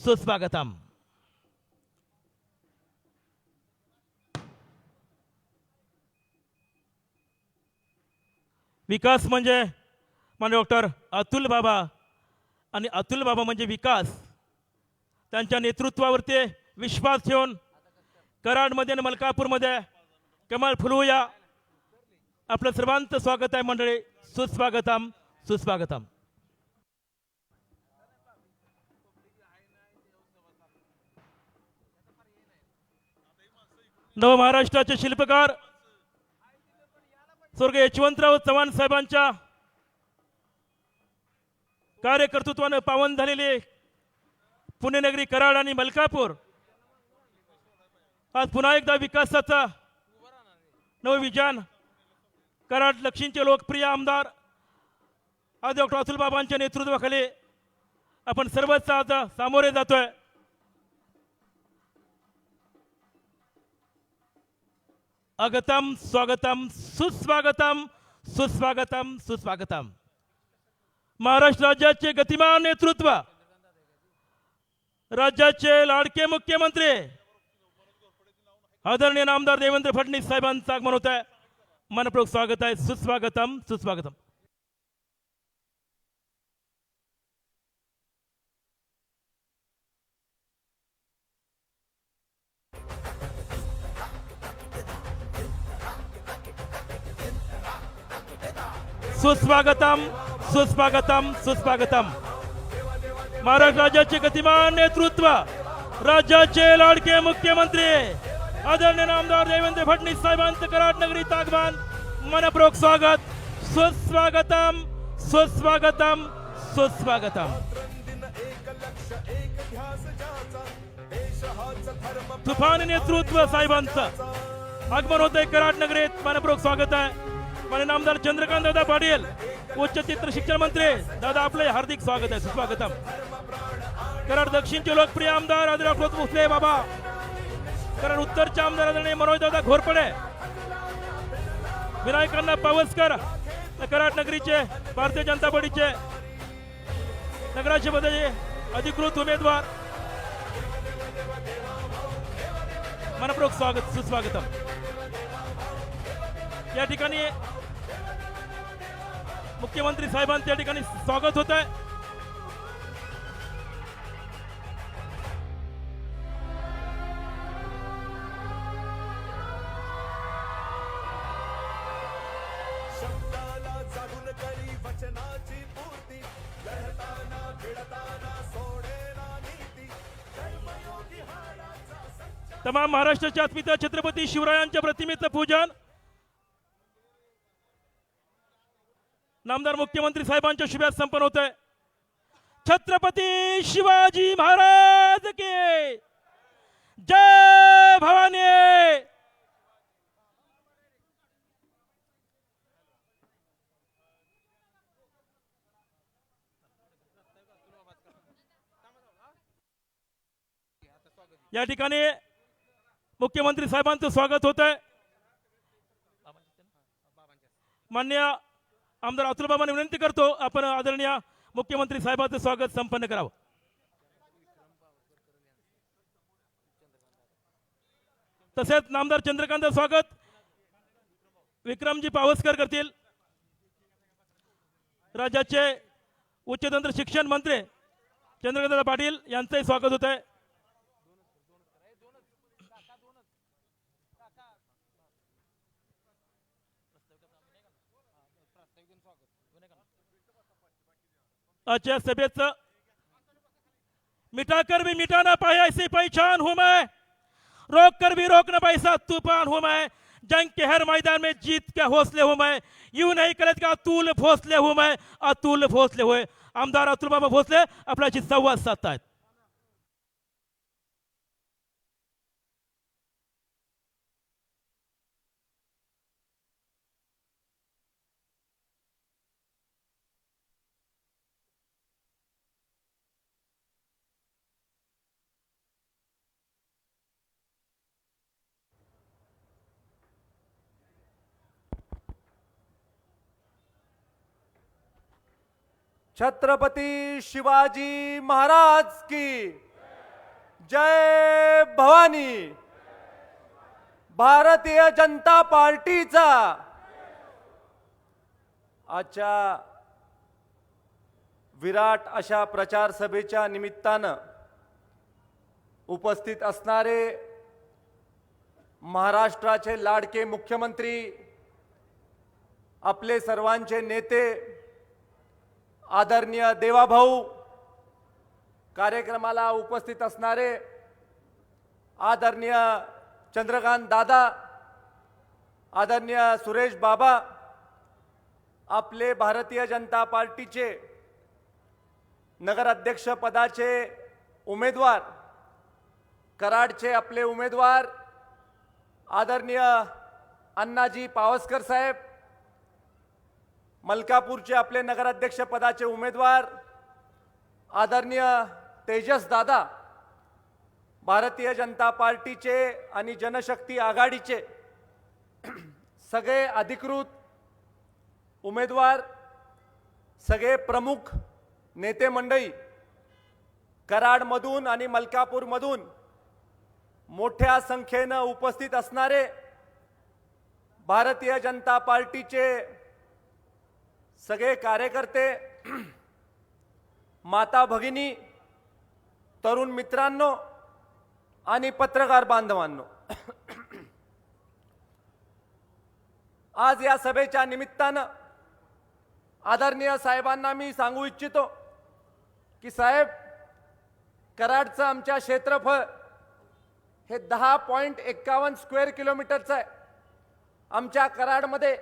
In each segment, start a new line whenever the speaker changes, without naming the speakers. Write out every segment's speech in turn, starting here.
सुस्वागतम. विकास म्हणजे माननीय डॉक्टर अतुल बाबा आणि अतुल बाबा म्हणजे विकास. त्यांच्या नेतृत्वावरती विश्वास ठेवून कराडमध्ये आणि मलकापूरमध्ये कमळ फुलवूया. आपलं सर्वांचं स्वागत आहे मंडळी. सुस्वागतम सुस्वागतम. नव महाराष्ट्राचे शिल्पकार स्वर्गीय यशवंतराव चव्हाण साहेबांच्या कार्यकर्तृत्वाने पावन झालेले पुण्यनगरी कराड आणि मलकापूर आज पुन्हा एकदा विकासाचा नवविजन. कराड दक्षिणचे लोकप्रिय आमदार आज डॉक्टर अतुल बाबांच्या नेतृत्वाखाली आपण सर्वच आज सामोरे जातोय. अगतम स्वागतम सुस्वागतम सुस्वागतम सुस्वागतम. महाराष्ट्र राज्याचे गतिमान नेतृत्व, राज्याचे लाडके मुख्यमंत्री आदरणीय आमदार देवेंद्र फडणवीस साहेबांचं आगमन होत आहे. मनपूर्वक स्वागत आहे. सुस्वागतम सुस्वागतम. सुस्वागतम सुस्वागतम सुस्वागतम. महाराष्ट्र राज्याचे गतिमान नेतृत्व, राज्याचे लाडके मुख्यमंत्री आदरणीय आमदार देवेंद्र फडणवीस साहेबांचं कराड नगरीत आगमन. मनपूर्वक स्वागत. सुस्वागतम सुस्वागतम सुस्वागतम. तुफान नेतृत्व साहेबांचं आगमन होतंय कराड नगरीत. मनपूर्वक स्वागत आहे. माननीय आमदार चंद्रकांत दादा पाटील उच्च चित्र शिक्षण मंत्री दादा, आपले हार्दिक स्वागत आहे. सुस्वागतम. कराड दक्षिणचे लोकप्रिय आमदार आदरणीय भोसले बाबा, कराड उत्तरचे आमदार आदरणीय मनोज दादा घोरपडे, विनायकांना पावसकर कराड नगरीचे भारतीय जनता पार्टीचे नगराचे पदाचे अधिकृत उमेदवार. मनपूर्वक स्वागत सुस्वागतम. या ठिकाणी मुख्यमंत्री साहेबांचं या ठिकाणी स्वागत होत आहे. तमाम महाराष्ट्राच्या अस्मिता छत्रपती शिवरायांच्या प्रतिमेचं पूजन नामदार मुख्यमंत्री साहेबांच्या शुभ संपन्न होत आहे. छत्रपती शिवाजी महाराज की जय भवानी. या ठिकाणी मुख्यमंत्री साहेबांचं स्वागत होत आहे. माननीय आमदार अतुल बाबांनी विनंती करतो आपण आदरणीय मुख्यमंत्री साहेबांचं स्वागत संपन्न करावं. तसेच नामदार चंद्रकांत स्वागत विक्रमजी पावसकर करतील. राज्याचे उच्च तंत्र शिक्षण मंत्री चंद्रकांत पाटील यांचंही स्वागत होत आहे. आजच्या सभेचं मिटाकर भी मिटाना पाए ऐसी पहचान हूं मैं, रोक कर भी रोक न पैसा तूफान हूं मैं, जंग के हर मैदान में जीत के हौसले हूं मैं, यूं नहीं करत का अतुल भोसले हूं मैं, अतुल भोसले हुए. आमदार अतुल बाबा भोसले आपल्याशी संवाद साधतायत.
छत्रपती शिवाजी महाराज की जय भवानी. भारतीय जनता पार्टीचा आजच्या विराट अशा प्रचार सभेच्या निमित्तानं उपस्थित असणारे महाराष्ट्राचे लाडके मुख्यमंत्री, आपले सर्वांचे नेते आदरणीय देवाभाऊ, कार्यक्रमाला उपस्थित असणारे आदरणीय चंद्रकांत दादा, आदरणीय सुरेश बाबा, आपले भारतीय जनता पार्टीचे नगराध्यक्ष पदाचे उमेदवार, कराडचे आपले उमेदवार आदरणीय अण्णाजी पावसकर साहेब, मलकापूरचे आपले नगराध्यक्ष पदाचे उमेदवार आदरणीय तेजस दादा, भारतीय जनता पार्टीचे आणि जनशक्ती आघाडीचे सगळे अधिकृत उमेदवार, सगळे प्रमुख नेते मंडळी, कराडमधून आणि मलकापूरमधून मोठ्या संख्येने उपस्थित असणारे भारतीय जनता पार्टीचे सगळे कार्यकर्ते, माता भगिनी, तरुण मित्रांनो आणि पत्रकार बांधवांनो, आज या सभेच्या निमित्तानं आदरणीय साहेबांना मी सांगू इच्छितो की साहेब, कराडचं आमच्या क्षेत्रफळ हे 10.51 स्क्वेअर किलोमीटरचं आहे. आमच्या कराडमध्ये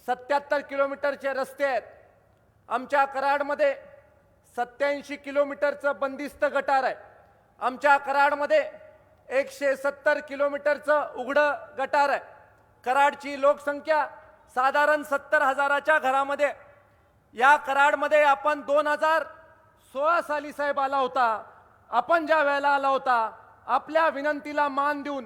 77 किलोमीटरचे रस्ते आहेत. आमच्या कराडमध्ये 87 किलोमीटरचं बंदिस्त गटार आहे. आमच्या कराडमध्ये 170 किलोमीटरचं उघडं गटार आहे. कराडची लोकसंख्या साधारण 70,000च्या घरामध्ये. या कराडमध्ये आपण 2016 साली साहेब आला होता. आपण ज्या वेळेला आला होता, आपल्या विनंतीला मान देऊन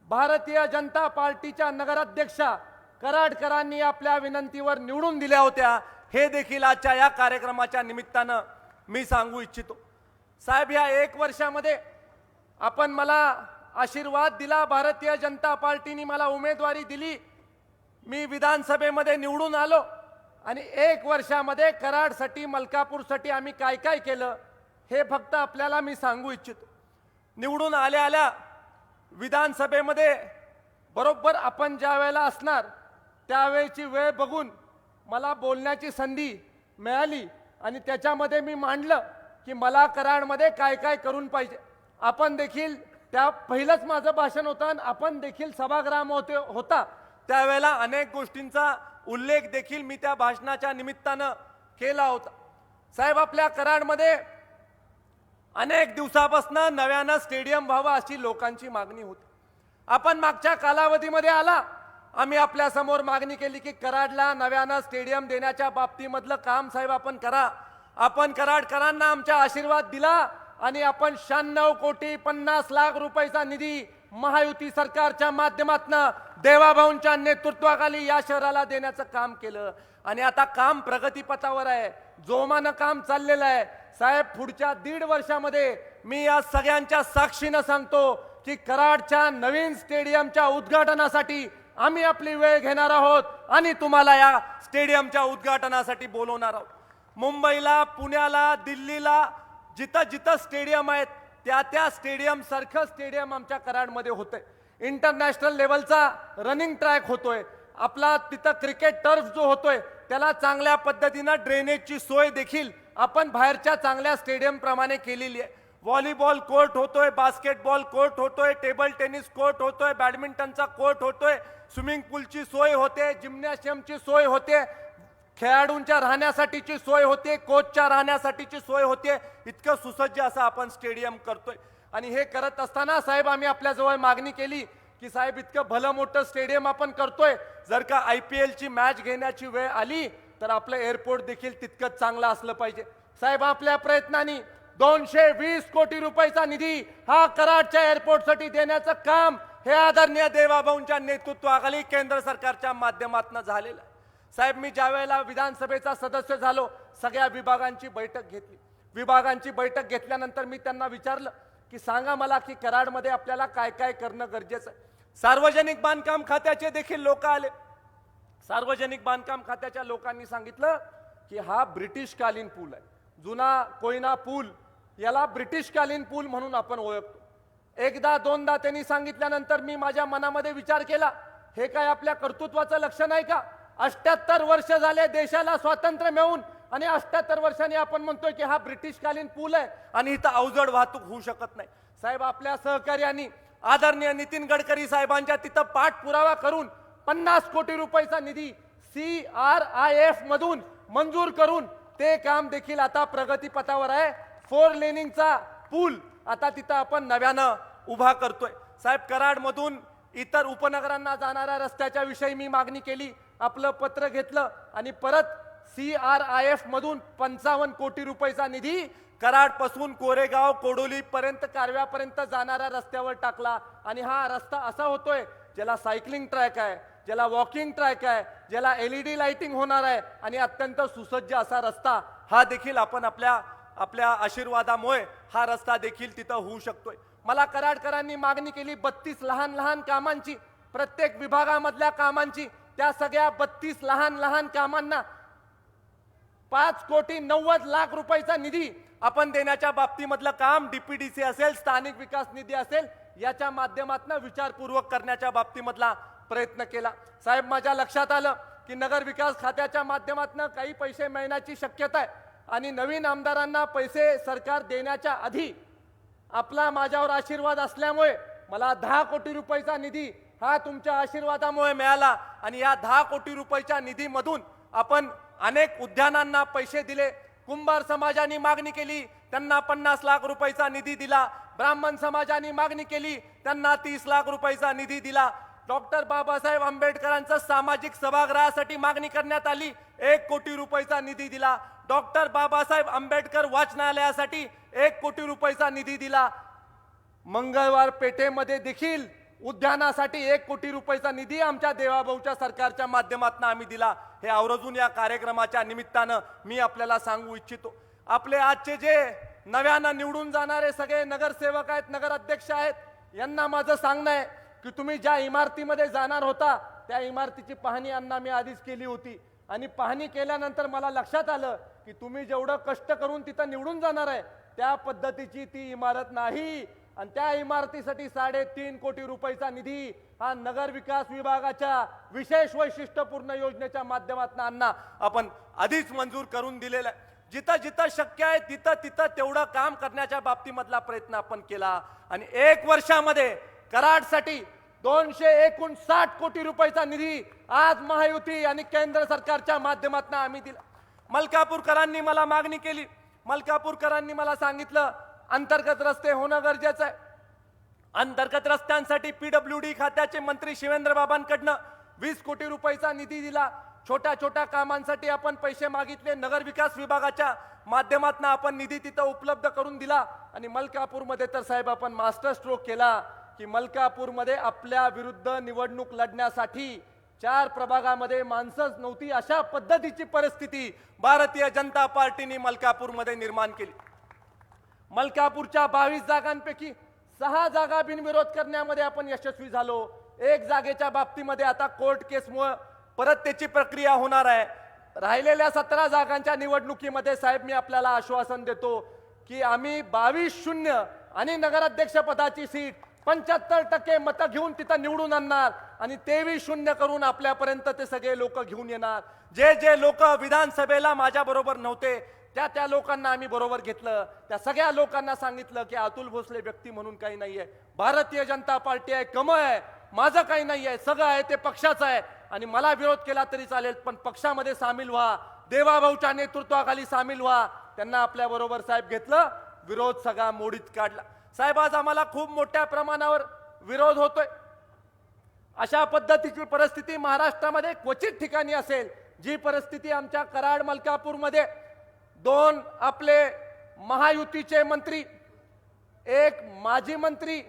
भारतीय जनता पार्टीच्या नगराध्यक्षा कराडकरांनी आपल्या विनंतीवर निवडून दिल्या होत्या. हे देखील आजच्या या कार्यक्रमाच्या निमित्तानं मी सांगू इच्छितो. साहेब, या 1 वर्षामध्ये आपण मला आशीर्वाद दिला, भारतीय जनता पार्टीने मला उमेदवारी दिली, मी विधानसभेमध्ये निवडून आलो आणि 1 वर्षामध्ये कराडसाठी, मलकापूरसाठी आम्ही काय काय केलं हे फक्त आपल्याला मी सांगू इच्छितो. निवडून आल्या आल्या विधानसभेमध्ये बरोबर आपण ज्या वेळेला असणार त्यावेळेची वेळ बघून मला बोलण्याची संधी मिळाली आणि त्याच्यामध्ये मी मांडलं की मला कराडमध्ये काय काय करून पाहिजे. आपण देखील त्या पहिलंच माझं भाषण होतं आणि आपण देखील सभागृह होता त्यावेळेला अनेक गोष्टींचा उल्लेख देखील मी त्या भाषणाच्या निमित्तानं केला होता. साहेब, आपल्या कराडमध्ये अनेक दिवसापासून नव्यानं स्टेडियम व्हावं अशी लोकांची मागणी होती. आपण मागच्या कालावधीमध्ये आला, आम्ही आपल्या समोर मागणी केली की कराडला नव्यानं स्टेडियम देण्याच्या बाबतीमधलं काम साहेब आपण करा. आपण कराडकरांना आमचा आशीर्वाद दिला आणि आपण 96,50,00,000 रुपयाचा निधी महायुती सरकारच्या माध्यमातून देवाभाऊंच्या नेतृत्वाखाली या शहराला देण्याचं काम केलं आणि आता काम प्रगतीपथावर आहे, जोमानं काम चाललेलं आहे. साहेब, पुढच्या 1.5 वर्षामध्ये मी या सगळ्यांच्या साक्षीनं सांगतो की कराडच्या नवीन स्टेडियमच्या उद्घाटनासाठी आम्ही आपली वेळ घेणार आहोत आणि तुम्हाला या स्टेडियमच्या उद्घाटनासाठी बोलवणार आहोत. मुंबईला, पुण्याला, दिल्लीला जिथं जिथं स्टेडियम आहेत त्या स्टेडियम सारखं स्टेडियम आमच्या कराडमध्ये होतंय. इंटरनॅशनल लेवलचा रनिंग ट्रॅक होतोय. आपला तिथं क्रिकेट टर्फ जो होतोय त्याला चांगल्या पद्धतीनं ड्रेनेजची सोय देखील आपण बाहेरच्या चांगल्या स्टेडियम प्रमाणे केलेली आहे. व्हॉलीबॉल कोर्ट होतोय, बास्केटबॉल कोर्ट होतोय, टेबल टेनिस कोर्ट होतोय, बॅडमिंटनचा कोर्ट होतोय, स्विमिंग पूलची सोय होते, जिम्नॅशियमची सोय होते, खेळाडूंच्या राहण्यासाठीची सोय होते, कोचच्या राहण्यासाठीची सोय होते. इतकं सुसज्ज असं आपण स्टेडियम करतोय. आणि हे करत असताना साहेब, आम्ही आपल्याजवळ मागणी केली की साहेब, इतकं भलं मोठं स्टेडियम आपण करतोय, जर का IPL ची मॅच घेण्याची वेळ आली तर आपलं एअरपोर्ट देखील तितकंच चांगलं असलं पाहिजे. साहेब, आपल्या प्रयत्नांनी 220 कोटी रुपयाचा निधी हा कराडच्या एअरपोर्टसाठी देण्याचं काम हे आदरणीय देवाभाऊंच्या नेतृत्वाखाली केंद्र सरकारच्या माध्यमातून झालेलं आहे. साहेब, मी ज्या वेळेला विधानसभेचा सदस्य झालो, सगळ्या विभागांची बैठक घेतली. विभागांची बैठक घेतल्यानंतर मी त्यांना विचारलं की सांगा मला की कराडमध्ये आपल्याला काय काय करणं गरजेचं आहे. सार्वजनिक बांधकाम खात्याचे देखील लोक आले. सार्वजनिक बांधकाम खात्याच्या लोकांनी सांगितलं की हा ब्रिटिशकालीन पूल आहे, जुना कोयना पूल, याला ब्रिटिशकालीन पूल म्हणून आपण ओळखतो. एकदा दोनदा त्यांनी सांगितल्यानंतर मी माझ्या मनामध्ये विचार केला, हे काय आपल्या कर्तृत्वाचं लक्षण आहे का? 78 वर्ष झाले देशाला स्वातंत्र्य मिळून आणि 78 वर्षांनी आपण म्हणतोय की हा ब्रिटिशकालीन पूल आहे आणि इथं अवजड वाहतूक होऊ शकत नाही. साहेब, आपल्या सहकार्याने आदरणीय नितीन गडकरी साहेबांच्या तिथं पाठपुरावा करून 50 कोटी रुपयाचा निधी CRIF मधून मंजूर करून ते काम देखील आता प्रगतीपथावर आहे. 4 लेनिंगचा पूल आता तिथं आपण नव्यानं उभा करतोय. साहेब, कराडमधून इतर उपनगरांना जाणाऱ्या रस्त्याच्या विषयी मी मागणी केली, आपलं पत्र घेतलं आणि परत CRIF मधून 55 कोटी रुपयाचा निधी कराडपासून कोरेगाव कोडोली पर्यंत कारव्यापर्यंत जाणाऱ्या रस्त्यावर टाकला. आणि हा रस्ता असा होतोय ज्याला सायकलिंग ट्रॅक आहे, ज्याला वॉकिंग ट्रॅक आहे, ज्याला LED लाइटिंग होणार आहे आणि अत्यंत सुसज्ज असा रस्ता हा देखील आपण आपल्या आशीर्वादामुळे हा रस्ता देखील तिथं होऊ शकतोय. मला कराडकरांनी मागणी केली 32 लहान लहान कामांची, प्रत्येक विभागामधल्या कामांची. त्या सगळ्या 32 लहान लहान कामांना 5,90,00,000 रुपयाचा निधी आपण देण्याच्या बाबतीमधलं काम DPDC असेल, स्थानिक विकास निधी असेल, याच्या माध्यमातून विचारपूर्वक करण्याच्या बाबतीमधला प्रयत्न केला. साहेब, माझ्या लक्षात आलं की नगर विकास खात्याच्या माध्यमातून काही पैसे मिळण्याची शक्यता आहे आणि नवीन आमदारांना पैसे सरकार देण्याच्या आधी आपला माझ्यावर आशीर्वाद असल्यामुळे मला 10 कोटी रुपयाचा निधी हा तुमच्या आशीर्वादामुळे मिळाला आणि या 10 कोटी रुपयाच्या निधीमधून आपण अनेक उद्यानांना पैसे दिले. कुंभार समाजाने मागणी केली, त्यांना 50 लाख रुपयाचा निधी दिला. ब्राह्मण समाजाने मागणी केली, त्यांना 30 लाख रुपयाचा निधी दिला. डॉक्टर बाबासाहेब आंबेडकरांचं सामाजिक सभागृहासाठी मागणी करण्यात आली, 1 कोटी रुपयाचा निधी दिला. डॉक्टर बाबासाहेब आंबेडकर वाचनालयासाठी 1 कोटी रुपयाचा निधी दिला. मंगळवार पेठेमध्ये देखील उद्यानासाठी 1 कोटी रुपयाचा निधी आमच्या देवाभाऊच्या सरकारच्या माध्यमातून आम्ही दिला. हे आवर्जून या कार्यक्रमाच्या निमित्तानं मी आपल्याला सांगू इच्छितो. आपले आजचे जे नव्यानं निवडून जाणारे सगळे नगरसेवक आहेत, नगराध्यक्ष आहेत, यांना माझं सांगणं आहे की तुम्ही ज्या इमारतीमध्ये जाणार होता त्या इमारतीची पाहणी यांना मी आधीच केली होती आणि पाहणी केल्यानंतर मला लक्षात आलं की तुम्ही जेवढं कष्ट करून तिथं निवडून जाणार आहे त्या पद्धतीची ती इमारत नाही आणि त्या इमारतीसाठी 3.5 कोटी रुपयाचा निधी हा नगर विकास विभागाच्या विशेष वैशिष्ट्यपूर्ण योजनेच्या माध्यमातून यांना आपण आधीच मंजूर करून दिलेला आहे. जिथं जिथं शक्य आहे तिथं तेवढं काम करण्याच्या बाबतीमधला प्रयत्न आपण केला आणि 1 वर्षामध्ये कराडसाठी 259 कोटी रुपयाचा निधी आज महायुती आणि केंद्र सरकारच्या माध्यमातून आम्ही दिला. मलकापूरकरांनी मला मागणी केली, मलकापूरकरांनी मला सांगितलं अंतर्गत रस्ते होणं गरजेचं आहे. अंतर्गत रस्त्यांसाठी PWD खात्याचे मंत्री शिवेंद्र बाबांकडनं 20 कोटी रुपयाचा निधी दिला. छोट्या छोट्या कामांसाठी आपण पैसे मागितले, नगर विकास विभागाच्या माध्यमातून आपण निधी तिथं उपलब्ध करून दिला. आणि मलकापूरमध्ये तर साहेब आपण मास्टर स्ट्रोक केला की मलकापूरमध्ये आपल्या विरुद्ध निवडणूक लढण्यासाठी 4 प्रभागामध्ये माणसंच नव्हती, अशा पद्धतीची परिस्थिती भारतीय जनता पार्टीने मलकापूरमध्ये निर्माण केली. मलकापूरच्या 22 जागांपैकी 6 जागा बिनविरोध करण्यामध्ये आपण यशस्वी झालो. 1 जागेच्या बाबतीमध्ये आता कोर्ट केसमुळे परत त्याची प्रक्रिया होणार आहे. राहिलेल्या 17 जागांच्या निवडणुकीमध्ये साहेब मी आपल्याला आश्वासन देतो की आम्ही 22-0 आणि नगराध्यक्ष पदाची सीट 75% मतं घेऊन तिथं निवडून आणणार आणि 23-0 करून आपल्यापर्यंत ते सगळे लोक घेऊन येणार. जे लोक विधानसभेला माझ्या बरोबर नव्हते त्या लोकांना आम्ही बरोबर घेतलं. त्या सगळ्या लोकांना सांगितलं की अतुल भोसले व्यक्ती म्हणून काही नाहीये, भारतीय जनता पार्टी आहे, कमळ आहे, माझं काही नाहीये, सगळं आहे ते पक्षाचं आहे आणि मला विरोध केला तरी चालेल पण पक्षामध्ये सामील व्हा, देवाभाऊच्या नेतृत्वाखाली सामील व्हा. त्यांना आपल्या बरोबर साहेब घेतलं, विरोध सगळा मोडीत काढला. साहेब आज आम्हाला खूप मोठ्या प्रमाणावर विरोध होतोय. अशा पद्धतीची परिस्थिती महाराष्ट्रामध्ये क्वचित ठिकाणी असेल. जी परिस्थिती आमच्या कराड मलकापूरमध्ये 2 आपले महायुतीचे मंत्री, 1 माजी मंत्री,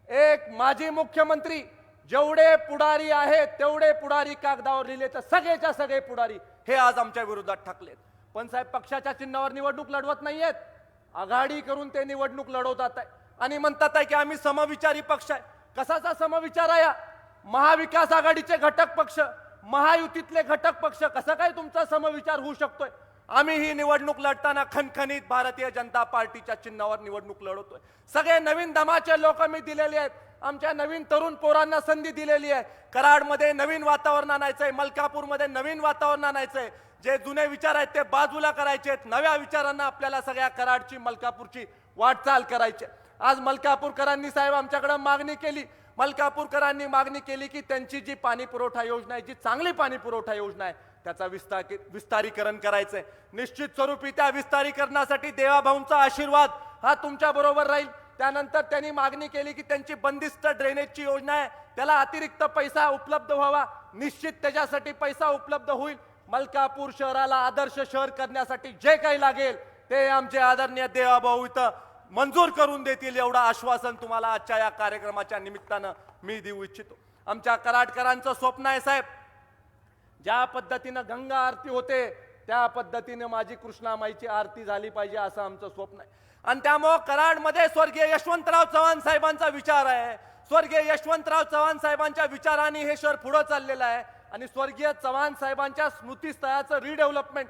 1 माजी मुख्यमंत्री, जेवढे पुढारी आहेत तेवढे पुढारी कागदावर लिहिले तर सगळेच्या सगळे पुढारी हे आज आमच्या विरोधात ठाकलेत. पण साहेब पक्षाच्या चिन्हावर निवडणूक लढवत नाहीयेत, आघाडी करून ते निवडणूक लढवतात आहे. आणि म्हणतात आहे की आम्ही समविचारी पक्ष आहे. कसाचा समविचार आहे? महाविकास आघाडीचे घटक पक्ष, महायुतीतले घटक पक्ष, कसा काय तुमचा समविचार होऊ शकतोय? आम्ही ही निवडणूक लढताना खणखणीत भारतीय जनता पार्टीच्या चिन्हावर निवडणूक लढवतोय. सगळे नवीन दमाचे लोक मी दिलेले आहेत. आमच्या नवीन तरुण पोरांना संधी दिलेली आहे. कराडमध्ये नवीन वातावरण आणायचंय, मलकापूरमध्ये नवीन वातावरण आणायचंय. जे जुने विचार आहेत ते बाजूला करायचे आहेत. नव्या विचारांना आपल्याला सगळ्या कराडची, मलकापूरची वाटचाल करायची. आज मलकापूरकरांनी साहेब आमच्याकडे मागणी केली. मलकापूरकरांनी मागणी केली की त्यांची जी पाणी पुरवठा योजना आहे, जी चांगली पाणी पुरवठा योजना आहे, त्याचा विस्तारीकरण करायचंय. निश्चित स्वरूपी त्या विस्तारीकरणासाठी देवाभाऊंचा आशीर्वाद हा तुमच्या बरोबर राहील. त्यानंतर त्यांनी मागणी केली की त्यांची बंदिस्त ड्रेनेजची योजना आहे, त्याला अतिरिक्त पैसा उपलब्ध व्हावा. निश्चित त्याच्यासाठी पैसा उपलब्ध होईल. मलकापूर शहराला आदर्श शहर करण्यासाठी जे काही लागेल ते आमचे आदरणीय देवाभाऊ इथं मंजूर करून देतील, एवढं आश्वासन तुम्हाला आजच्या या कार्यक्रमाच्या निमित्तानं मी देऊ इच्छितो. आमच्या कराडकरांचं स्वप्न आहे साहेब, ज्या पद्धतीनं गंगा आरती होते त्या पद्धतीने माझी कृष्णामाईची आरती झाली पाहिजे, असं आमचं स्वप्न आहे. आणि त्यामुळं कराडमध्ये स्वर्गीय यशवंतराव चव्हाण साहेबांचा विचार आहे. स्वर्गीय यशवंतराव चव्हाण साहेबांच्या विचाराने हे शहर पुढे चाललेलं आहे. आणि स्वर्गीय चव्हाण साहेबांच्या स्मृतीस्थळाचं redevelopment,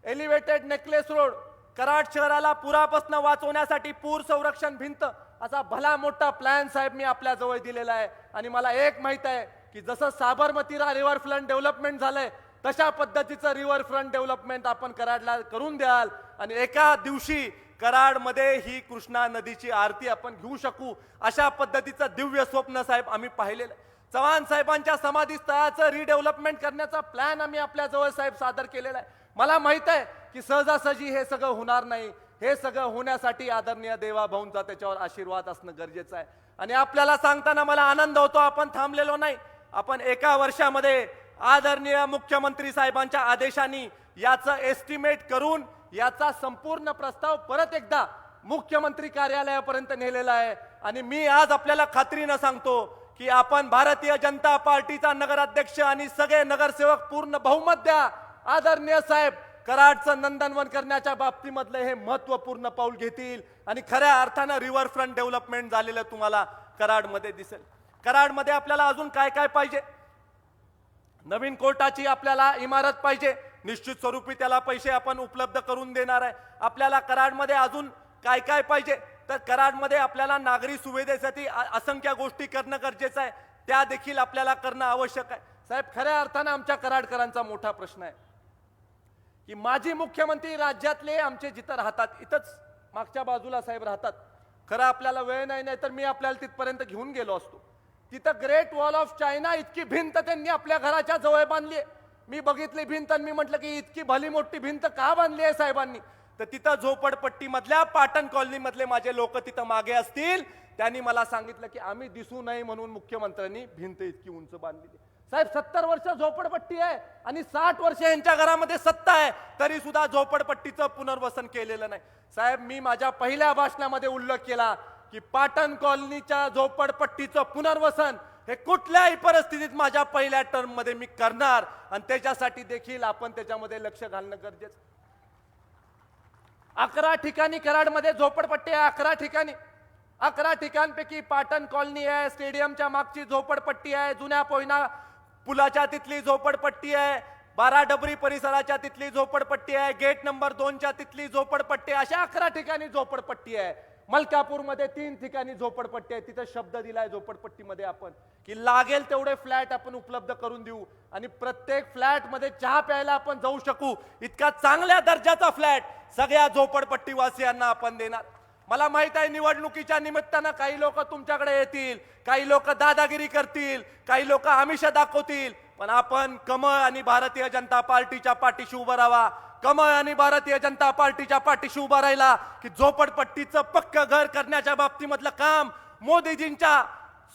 elevated necklace road, Karad शहराला पुरापासून वाचवण्यासाठी पूर संरक्षण भिंत, असा भला मोठा प्लॅन साहेब मी आपल्या जवळ दिलेला आहे. आणि मला एक माहित आहे की जसं साबरमतीला रिव्हरफ्रंट डेव्हलपमेंट झालंय तशा पद्धतीचं रिव्हरफ्रंट डेव्हलपमेंट आपण कराडला करून द्याल आणि एका दिवशी कराडमध्ये ही कृष्णा नदीची आरती आपण घेऊ शकू, अशा पद्धतीचं दिव्य स्वप्न साहेब आम्ही पाहिलेलं. चव्हाण साहेबांच्या समाधी स्थळाचं रिडेव्हलपमेंट करण्याचा प्लॅन आम्ही आपल्या जवळ साहेब सादर केलेला आहे. मला माहित आहे की सहजासहजी हे सगळं होणार नाही. हे सगळं होण्यासाठी आदरणीय देवाभाऊंचा त्याच्यावर आशीर्वाद असणं गरजेचं आहे. आणि आपल्याला सांगताना मला आनंद होतो, आपण थांबलेलो नाही. आपण एका वर्षामध्ये आदरणीय मुख्यमंत्री साहेबांच्या आदेशाने याचं एस्टिमेट करून याचा संपूर्ण प्रस्ताव परत एकदा मुख्यमंत्री कार्यालयापर्यंत नेलेला आहे. आणि मी आज आपल्याला खात्रीनं सांगतो की आपण भारतीय जनता पार्टीचा नगराध्यक्ष आणि सगळे नगरसेवक पूर्ण बहुमत द्या. आदरणीय साहेब कराडचं नंदनवन करण्याच्या बाबतीमधलं हे महत्वपूर्ण पाऊल घेतील आणि खऱ्या अर्थानं रिव्हरफ्रंट डेव्हलपमेंट झालेलं तुम्हाला कराडमध्ये दिसेल. कराडमध्ये आपल्याला अजून काय काय पाहिजे? नवीन कोर्टाची आपल्याला इमारत पाहिजे. निश्चित स्वरूपी त्याला पैसे आपण उपलब्ध करून देणार आहे. आपल्याला कराडमध्ये अजून काय काय पाहिजे? तर कराडमध्ये आपल्याला नागरी सुविधेसाठी असंख्य गोष्टी करणं गरजेचं आहे. त्या देखील आपल्याला करणं आवश्यक आहे. साहेब खऱ्या अर्थानं आमच्या कराडकरांचा मोठा प्रश्न आहे की माजी मुख्यमंत्री राज्यातले आमचे जिथं राहतात, इथंच मागच्या बाजूला साहेब राहतात. खरं आपल्याला वेळ नाही तर मी आपल्याला तिथपर्यंत घेऊन गेलो असतो. तिथं ग्रेट वॉल ऑफ चायना इतकी भिंत त्यांनी आपल्या घराच्या जवळ बांधली आहे. मी बघितली भिंत आणि मी म्हटलं की इतकी भली मोठी भिंत का बांधली आहे साहेबांनी? तर तिथं झोपडपट्टी मधल्या पाटण कॉलनी मधले माझे लोक तिथं मागे असतील, त्यांनी मला सांगितलं की आम्ही दिसू नये म्हणून मुख्यमंत्र्यांनी भिंत इतकी उंच बांधलेली. साहेब 70 वर्ष झोपडपट्टी आहे आणि 60 वर्ष यांच्या घरामध्ये सत्ता आहे, तरी सुद्धा झोपडपट्टीचं पुनर्वसन केलेलं नाही. साहेब मी माझ्या पहिल्या भाषणामध्ये उल्लेख केला की पाटण कॉलनीच्या झोपडपट्टीचं पुनर्वसन हे कुठल्याही परिस्थितीत माझ्या पहिल्या टर्म मध्ये मी करणार आणि त्याच्यासाठी देखील आपण त्याच्यामध्ये लक्ष घालणं गरजेचं. 11 ठिकाणी कराडमध्ये झोपडपट्टी आहे. 11 ठिकाणपैकी पाटण कॉलनी आहे, स्टेडियमच्या मागची झोपडपट्टी आहे, जुन्या पोयना पुलाच्या तिथली झोपडपट्टी आहे, 12 डबरी परिसराच्या तिथली झोपडपट्टी आहे, गेट नंबर 2च्या तिथली झोपडपट्टी, अशा 11 ठिकाणी झोपडपट्टी आहे. मलकापूरमध्ये 3 ठिकाणी झोपडपट्टी आहे. तिथं शब्द दिलाय झोपडपट्टीमध्ये आपण की लागेल तेवढे फ्लॅट आपण उपलब्ध करून देऊ आणि प्रत्येक फ्लॅट मध्ये चहा प्यायला आपण जाऊ शकू इतका चांगल्या दर्जाचा फ्लॅट सगळ्या झोपडपट्टी वासियांना आपण देणार. मला माहित आहे निवडणुकीच्या निमित्तानं काही लोक तुमच्याकडे येतील, काही लोक दादागिरी करतील, काही लोक आमिष दाखवतील, पण आपण कमळ आणि भारतीय जनता पार्टीच्या पाठीशी उभं राहा. कमळ आणि भारतीय जनता पार्टीच्या पाठीशी उभा राहिला की झोपडपट्टीचं पक्क घर करण्याच्या बाबतीमधलं काम मोदीजींच्या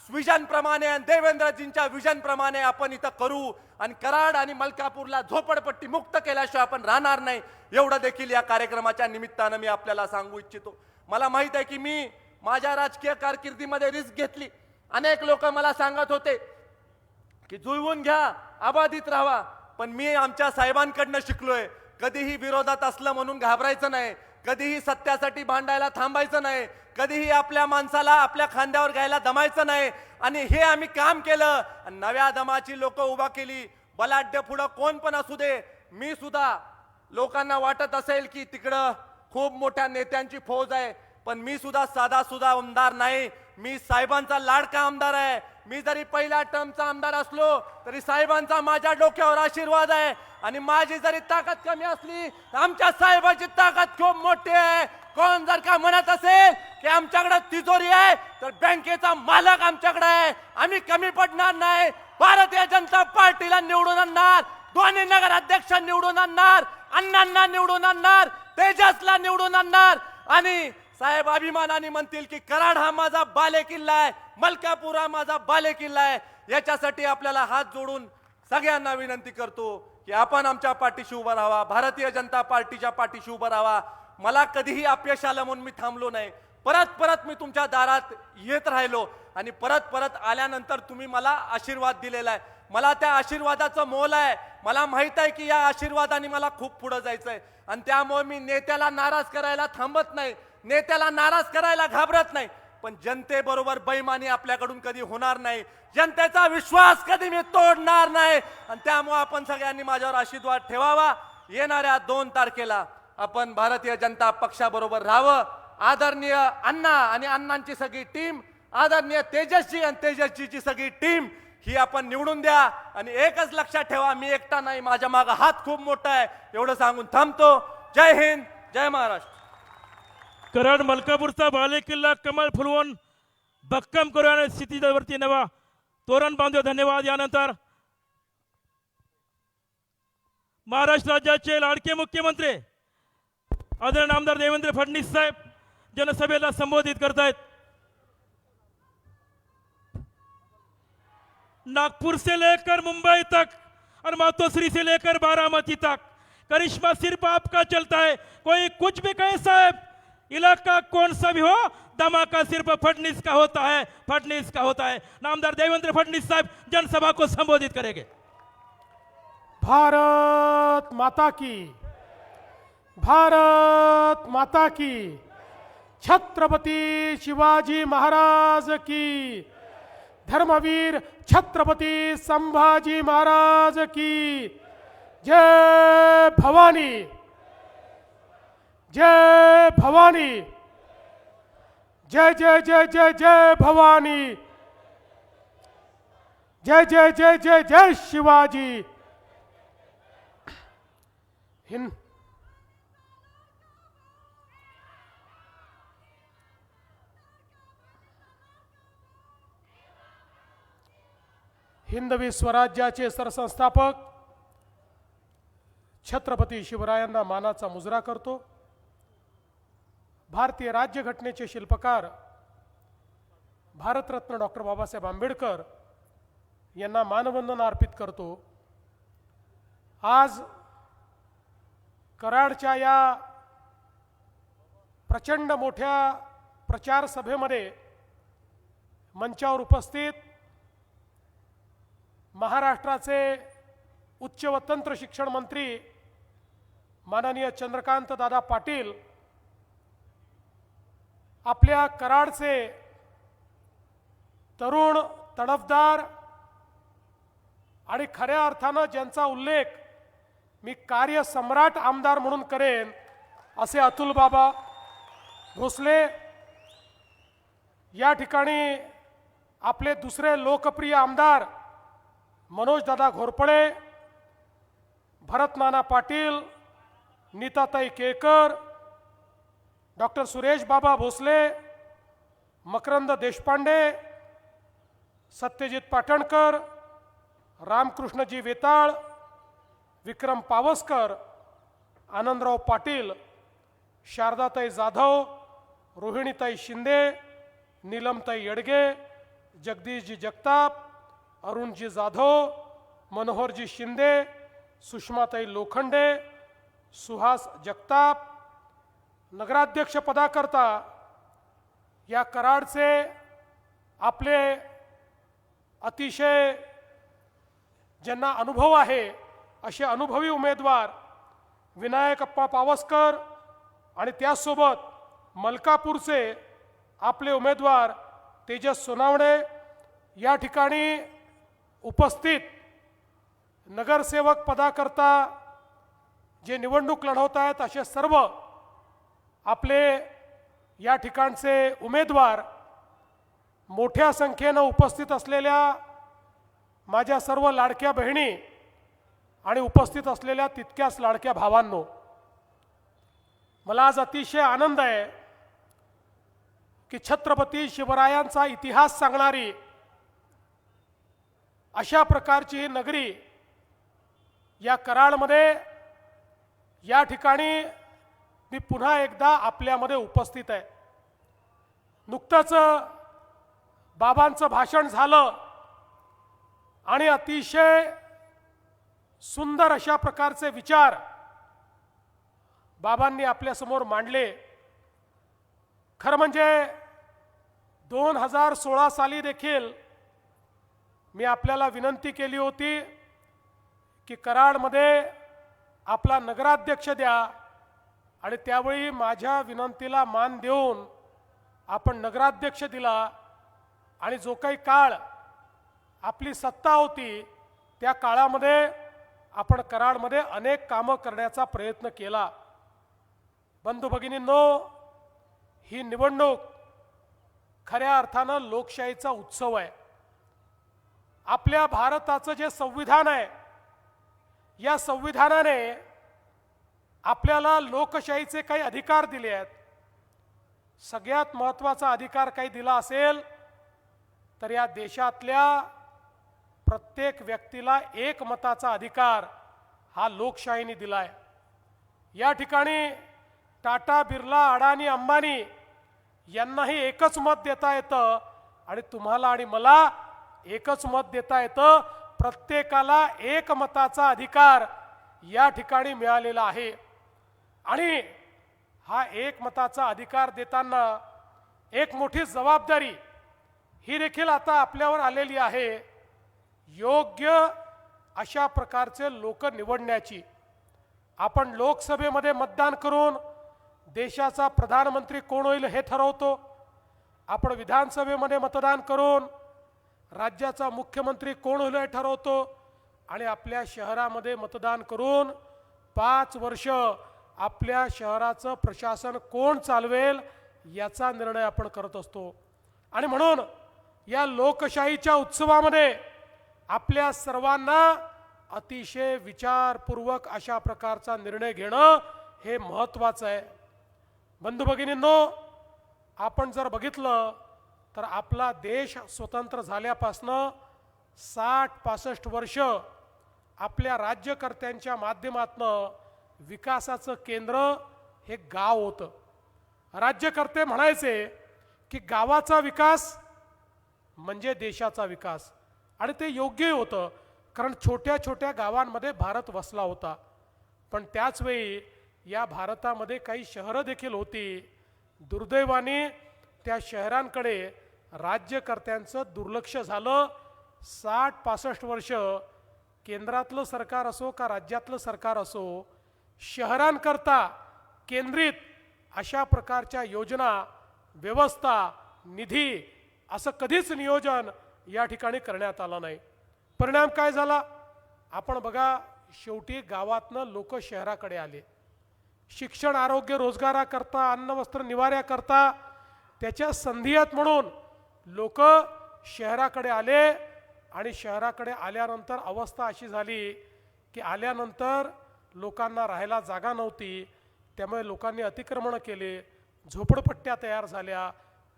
विजन प्रमाणे आणि देवेंद्रजींच्या विजन प्रमाणे आपण इथं करू आणि कराड आणि मलकापूरला झोपडपट्टी मुक्त केल्याशिवाय आपण राहणार नाही, एवढं देखील या कार्यक्रमाच्या निमित्तानं मी आपल्याला सांगू इच्छितो. मला माहित आहे की मी माझ्या राजकीय कारकिर्दीमध्ये रिस्क घेतली. अनेक लोक मला सांगत होते की जुळवून घ्या, अबाधित राहा, पण मी आमच्या साहेबांकडनं शिकलोय कधीही विरोधात असलं म्हणून घाबरायचं नाही, कधीही सत्यासाठी भांडायला थांबायचं नाही, कधीही आपल्या माणसाला आपल्या खांद्यावर घ्यायला दमायचं नाही. आणि हे आम्ही काम केलं आणि नव्या दमाची लोक उभा केली. बलाढ्य पुढं कोण पण असू दे, मी सुद्धा लोकांना वाटत असेल की तिकडं खूप मोठ्या नेत्यांची फौज आहे, पण मी सुद्धा साधा सुद्धा आमदार नाही. मी साहेबांचा लाडका आमदार आहे. मी जरी पहिल्या टर्मचा आमदार असलो तरी साहेबांचा माझ्या डोक्यावर आशीर्वाद आहे. आणि माझी जरी ताकद कमी असली तर आमच्या साहेबांची ताकद खूप मोठी आहे. कोण जर का म्हणत असेल की आमच्याकडे तिजोरी आहे तर बँकेचा मालक आमच्याकडे आहे. आम्ही कमी पडणार नाही. भारतीय जनता पार्टीला निवडून आणणार, दोन्ही नगर अध्यक्ष निवडून आणणार, अण्णांना निवडून आणणार, तेजसला निवडून आणणार. आणि साहेब अभिमानाने म्हणतील की कराड हा माझा बालेकिल्ला आहे, मलकापूर हा माझा बालेकिल्ला आहे. याच्यासाठी आपल्याला हात जोडून सगळ्यांना विनंती करतो की आपण आमच्या पाठीशी उभा राहावा, भारतीय जनता पार्टीच्या पाठीशी उभा राहावा. मला कधीही अपयश आलं म्हणून मी थांबलो नाही. परत परत मी तुमच्या दारात येत राहिलो आणि परत परत आल्यानंतर तुम्ही मला आशीर्वाद दिलेला आहे. मला त्या आशीर्वादाचं मोल आहे. मला माहित आहे की या आशीर्वादाने मला खूप पुढे जायचंय आणि त्यामुळे मी नेत्याला नाराज करायला थांबत नाही, नेत्याला नाराज करायला घाबरत नाही. पण जनतेबरोबर बेईमानी आपल्याकडून कधी होणार नाही, जनतेचा विश्वास कधी मी तोडणार नाही. आणि त्यामुळे आपण सगळ्यांनी माझ्यावर आशीर्वाद ठेवावा. येणाऱ्या 2 तारखेला आपण भारतीय जनता पक्षाबरोबर राहावं. आदरणीय अण्णा आणि अण्णांची सगळी टीम, आदरणीय तेजस्वी आणि तेजस्वीची सगळी टीम ही आपण निवडून द्या. आणि एकच लक्षात ठेवा, मी एकटा नाही, माझ्या मागे हात खूप मोठा आहे. एवढं सांगून थांबतो. जय हिंद, जय महाराष्ट्र.
कराड मलकापूरचा बालेकिल्ला कमळ फुलवून भक्कम करू आणि स्थितीवरती नवा तोरण बांधू. धन्यवाद. यानंतर महाराष्ट्र राज्याचे लाडके मुख्यमंत्री आदरणीय आमदार देवेंद्र फडणवीस साहेब जनसभेला संबोधित करतायत. नागपुर से लेकर मुंबई तक और मातोश्री से लेकर बारामती तक करिश्मा सिर्फ आपका चलता है. कोई कुछ भी कहे साहब, इलाका कौन सा भी हो, धमाका सिर्फ फडणवीस का होता है, फडणवीस का होता है. नामदार देवेंद्र फडणवीस साहब जनसभा को संबोधित करेंगे.
भारत माता की, भारत माता की, छत्रपति शिवाजी महाराज की, धर्मवीर छत्रपति संभाजी महाराज की. जय भवानी, जय भवानी, जय जय जय जय जय भवानी, जय जय जय जय जय शिवाजी. हिंद हिंदवी स्वराज्याचे सरसंस्थापक छत्रपती शिवरायांना मानाचा मुजरा करतो. भारतीय राज्यघटनेचे शिल्पकार भारतरत्न डॉक्टर बाबासाहेब आंबेडकर यांना मानवंदना अर्पित करतो. आज कराडच्या या प्रचंड मोठ्या प्रचार सभेमध्ये मंचावर उपस्थित महाराष्ट्राचे उच्च व तंत्र शिक्षण मंत्री माननीय चंद्रकांत दादा पाटील, आपल्या कराडचे तरुण तडफदार आणि खऱ्या अर्थानं ज्यांचा उल्लेख मी कार्यसम्राट आमदार म्हणून करेन असे अतुल बाबा भोसले, या ठिकाणी आपले दुसरे लोकप्रिय आमदार मनोज दादा घोरपडे, भरत नाना पाटील, नीताताई केळकर, डॉक्टर सुरेश बाबा भोसले, मकरंद देशपांडे, सत्यजित पाटणकर, रामकृष्णजी वेताळ, विक्रम पावसकर, आनंदराव पाटील, शारदाताई जाधव, रोहिणीताई शिंदे, नीलमताई येडगे, जगदीशजी जगताप, अरुणजी जाधव, मनोहरजी शिंदे, सुषमाताई लोखंडे, सुहास जगताप. नगराध्यक्ष पदाकरता या कराडचे आपले अतिशय ज्यांना अनुभव आहे असे अनुभवी उमेदवार विनायक अप्पा पावसकर, आणि त्यासोबत मलकापूरचे आपले उमेदवार तेजस सोनावणे या ठिकाणी उपस्थित नगरसेवक पदाकरता जे निवडणूक लढवत आहेत असे सर्व आपले या ठिकाणचे उमेदवार, मोठ्या संख्येनं उपस्थित असलेल्या माझ्या सर्व लाडक्या बहिणी आणि उपस्थित असलेल्या तितक्याच लाडक्या भावांनो, मला आज अतिशय आनंद आहे की छत्रपती शिवरायांचा इतिहास सांगणारी अशा प्रकारची ही नगरी या कराडमध्ये या ठिकाणी मी पुन्हा एकदा आपल्यामध्ये उपस्थित आहे. नुकतंच बाबांचं भाषण झालं आणि अतिशय सुंदर अशा प्रकारचे विचार बाबांनी आपल्यासमोर मांडले. खरं म्हणजे 2016 साली देखील मी आपल्याला विनंती केली होती की कराडमध्ये आपला नगराध्यक्ष द्या, आणि त्यावेळी माझ्या विनंतीला मान देऊन आपण नगराध्यक्ष दिला. आणि जो काही काळ आपली सत्ता होती त्या काळामध्ये आपण कराडमध्ये अनेक कामं करण्याचा प्रयत्न केला. बंधू भगिनींनो, ही निवडणूक खऱ्या अर्थानं लोकशाहीचा उत्सव आहे. आपल्या भारताचं जे संविधान आहे, या संविधानाने आपल्याला लोकशाहीचे काही अधिकार दिले आहेत. सगळ्यात महत्त्वाचा अधिकार काही दिला असेल तर या देशातल्या प्रत्येक व्यक्तीला एक मताचा अधिकार हा लोकशाहीने दिला आहे. या ठिकाणी टाटा, बिर्ला, अडाणी, अंबानी यांनाही एकच मत देता येतं आणि तुम्हाला आणि मला एकच मत देता येतं. प्रत्येकाला एक मताचा अधिकार या ठिकाणी मिळालेला आहे. आणि हा एक मताचा अधिकार देताना एक मोठी जबाबदारी ही देखील आता आपल्यावर आलेली आहे, योग्य अशा प्रकारचे लोक निवडण्याची. आपण लोकसभेमध्ये मतदान करून देशाचा प्रधानमंत्री कोण होईल हे ठरवतो. आपण विधानसभेमध्ये मतदान करून राज्याचा मुख्यमंत्री कोण होईल हे ठरवतो. आणि आपल्या शहरामध्ये मतदान करून 5 वर्ष आपल्या शहराचं प्रशासन कोण चालवेल याचा निर्णय आपण करत असतो. आणि म्हणून या लोकशाहीच्या उत्सवामध्ये आपल्या सर्वांना अतिशय विचारपूर्वक अशा प्रकारचा निर्णय घेणं हे महत्त्वाचं आहे. बंधू भगिनींनो, आपण जर बघितलं तर आपला देश स्वतंत्र झाल्यापासनं 60-65 वर्ष आपल्या राज्यकर्त्यांच्या माध्यमातनं विकासाचं केंद्र हे गाव होतं. राज्यकर्ते म्हणायचे की गावाचा विकास म्हणजे देशाचा विकास, आणि ते योग्य होतं, कारण छोट्या छोट्या गावांमध्ये भारत वसला होता. पण त्याच वेळी या भारतामध्ये काही शहरं देखील होती. दुर्दैवाने त्या शहरांकडे राज्यकर्त्यांचं दुर्लक्ष झालं. 60-65 वर्ष केंद्रातलं सरकार असो का राज्यातलं सरकार असो, शहरांकरता केंद्रित अशा प्रकारच्या योजना, व्यवस्था, निधी असं कधीच नियोजन या ठिकाणी करण्यात आलं नाही. परिणाम काय झाला आपण बघा. शेवटी गावातनं लोक शहराकडे आले. शिक्षण, आरोग्य, रोजगाराकरता, अन्न, वस्त्र, निवाऱ्याकरता त्याच्या संधी आहेत म्हणून लोक शहराकडे आले. आणि शहराकडे आल्यानंतर अवस्था अशी झाली की आल्यानंतर लोकांना राहायला जागा नव्हती. त्यामुळे लोकांनी अतिक्रमण केले, झोपडपट्ट्या तयार झाल्या.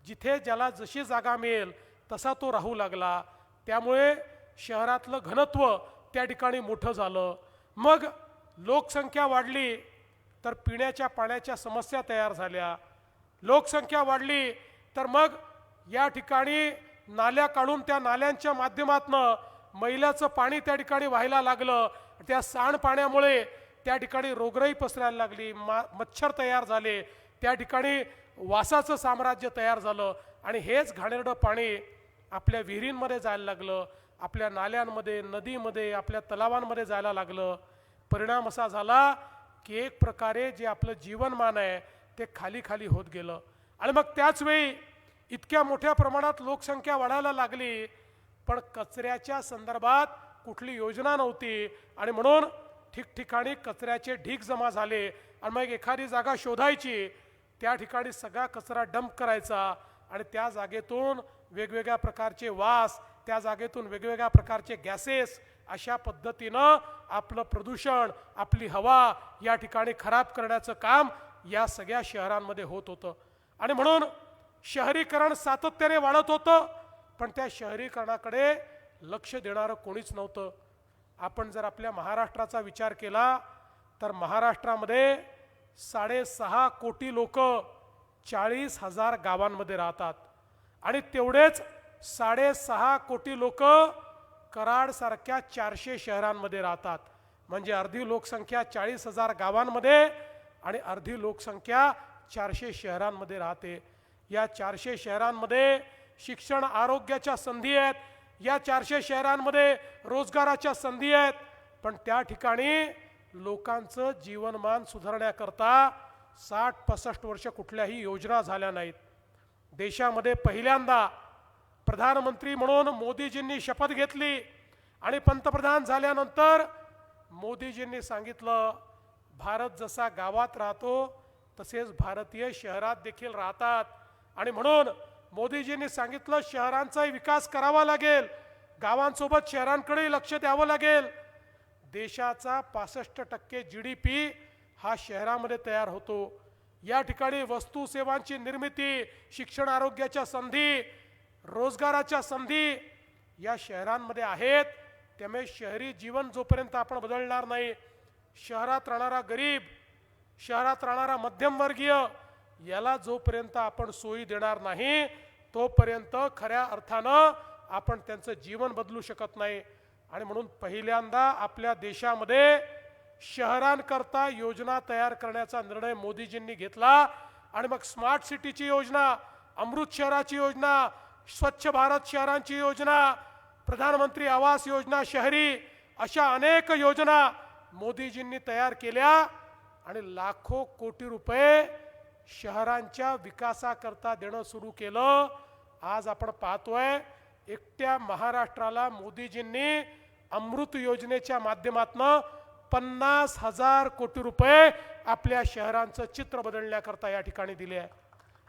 जिथे ज्याला जशी जागा मिळेल तसा तो राहू लागला. त्यामुळे शहरातलं घनत्व त्या ठिकाणी मोठं झालं. मग लोकसंख्या वाढली तर पिण्याच्या पाण्याच्या समस्या तयार झाल्या. लोकसंख्या वाढली तर मग या ठिकाणी नाल्या काढून त्या नाल्यांच्या माध्यमातनं मैलाचं पाणी त्या ठिकाणी व्हायला लागलं. त्या सांडपाण्यामुळे त्या ठिकाणी रोगराई पसरायला लागली, मच्छर तयार झाले, त्या ठिकाणी वासाचं साम्राज्य तयार झालं. आणि हेच घाणेरडं पाणी आपल्या विहिरींमध्ये जायला लागलं, आपल्या नाल्यांमध्ये, नदीमध्ये, आपल्या तलावांमध्ये जायला लागलं. परिणाम असा झाला की एक प्रकारे जे आपलं जीवनमान आहे ते खाली खाली होत गेलं. आणि मग त्याच वेळी इतक्या मोठ्या प्रमाणात लोकसंख्या वाढायला लागली, पण कचऱ्याच्या संदर्भात कुठली योजना नव्हती. आणि म्हणून ठिकठिकाणी कचऱ्याचे ढीग जमा झाले. आणि मग एखादी जागा शोधायची, त्या ठिकाणी सगळा कचरा डंप करायचा आणि त्या जागेतून वेगवेगळ्या प्रकारचे वास, त्या जागेतून वेगवेगळ्या प्रकारचे गॅसेस, अशा पद्धतीनं आपलं प्रदूषण, आपली हवा या ठिकाणी खराब करण्याचं काम या सगळ्या शहरांमध्ये होत होतं. आणि म्हणून शहरीकरण सातत्याने वाढत होतं, पण त्या शहरीकरणाकडे लक्ष देणारं कोणीच नव्हतं. आपण जर आपल्या महाराष्ट्राचा विचार केला तर महाराष्ट्रामध्ये 6.5 कोटी लोक 40,000 गावांमध्ये राहतात आणि तेवढेच 6.5 कोटी लोक कराड सारख्या 400 शहरांमध्ये राहतात. म्हणजे अर्धी लोकसंख्या 40,000 गावांमध्ये आणि अर्धी लोकसंख्या 400 शहरांमध्ये राहते. या 400 शहरांमध्ये शिक्षण आरोग्याच्या संधी आहेत, या 400 शहरांमध्ये रोजगाराच्या संधी आहेत, पण त्या ठिकाणी लोकांचं जीवनमान सुधारण्याकरता 60-65 वर्ष कुठल्याही योजना झाल्या नाहीत. देशामध्ये पहिल्यांदा प्रधानमंत्री म्हणून मोदीजींनी शपथ घेतली आणि पंतप्रधान झाल्यानंतर मोदीजींनी सांगितलं, भारत जसा गावात राहतो तसेच भारतीय शहरात देखील राहतात. आणि म्हणून मोदीजींनी सांगितलं, शहरांचाही विकास करावा लागेल, गावांसोबत शहरांकडे लक्ष द्यावं लागेल. देशाचा 65% GDP हा शहरामध्ये तयार होतो. या ठिकाणी वस्तू सेवांची निर्मिती, शिक्षण आरोग्याच्या संधी, रोजगाराच्या संधी या शहरांमध्ये आहेत. त्यामुळे शहरी जीवन जोपर्यंत आपण बदलणार नाही, शहरात राहणारा गरीब, शहरात राहणारा मध्यमवर्गीय याला जोपर्यंत आपण सोयी देणार नाही, तोपर्यंत खऱ्या अर्थानं आपण त्यांचं जीवन बदलू शकत नाही. आणि म्हणून पहिल्यांदा आपल्या देशामध्ये शहरांकरता योजना तयार करण्याचा निर्णय मोदीजींनी घेतला. आणि मग स्मार्ट सिटीची योजना, अमृत शहराची योजना, स्वच्छ भारत शहरांची योजना, प्रधानमंत्री आवास योजना शहरी, अशा अनेक योजना मोदीजींनी तयार केल्या आणि लाखो कोटी रुपये शहरांच्या विकासाकरता देणं सुरू केलं. आज आपण पाहतोय एकट्या महाराष्ट्राला मोदीजींनी अमृत योजनेच्या माध्यमातून 50,000 कोटी रुपये आपल्या शहरांचं चित्र बदलण्याकरता या ठिकाणी दिले आहे.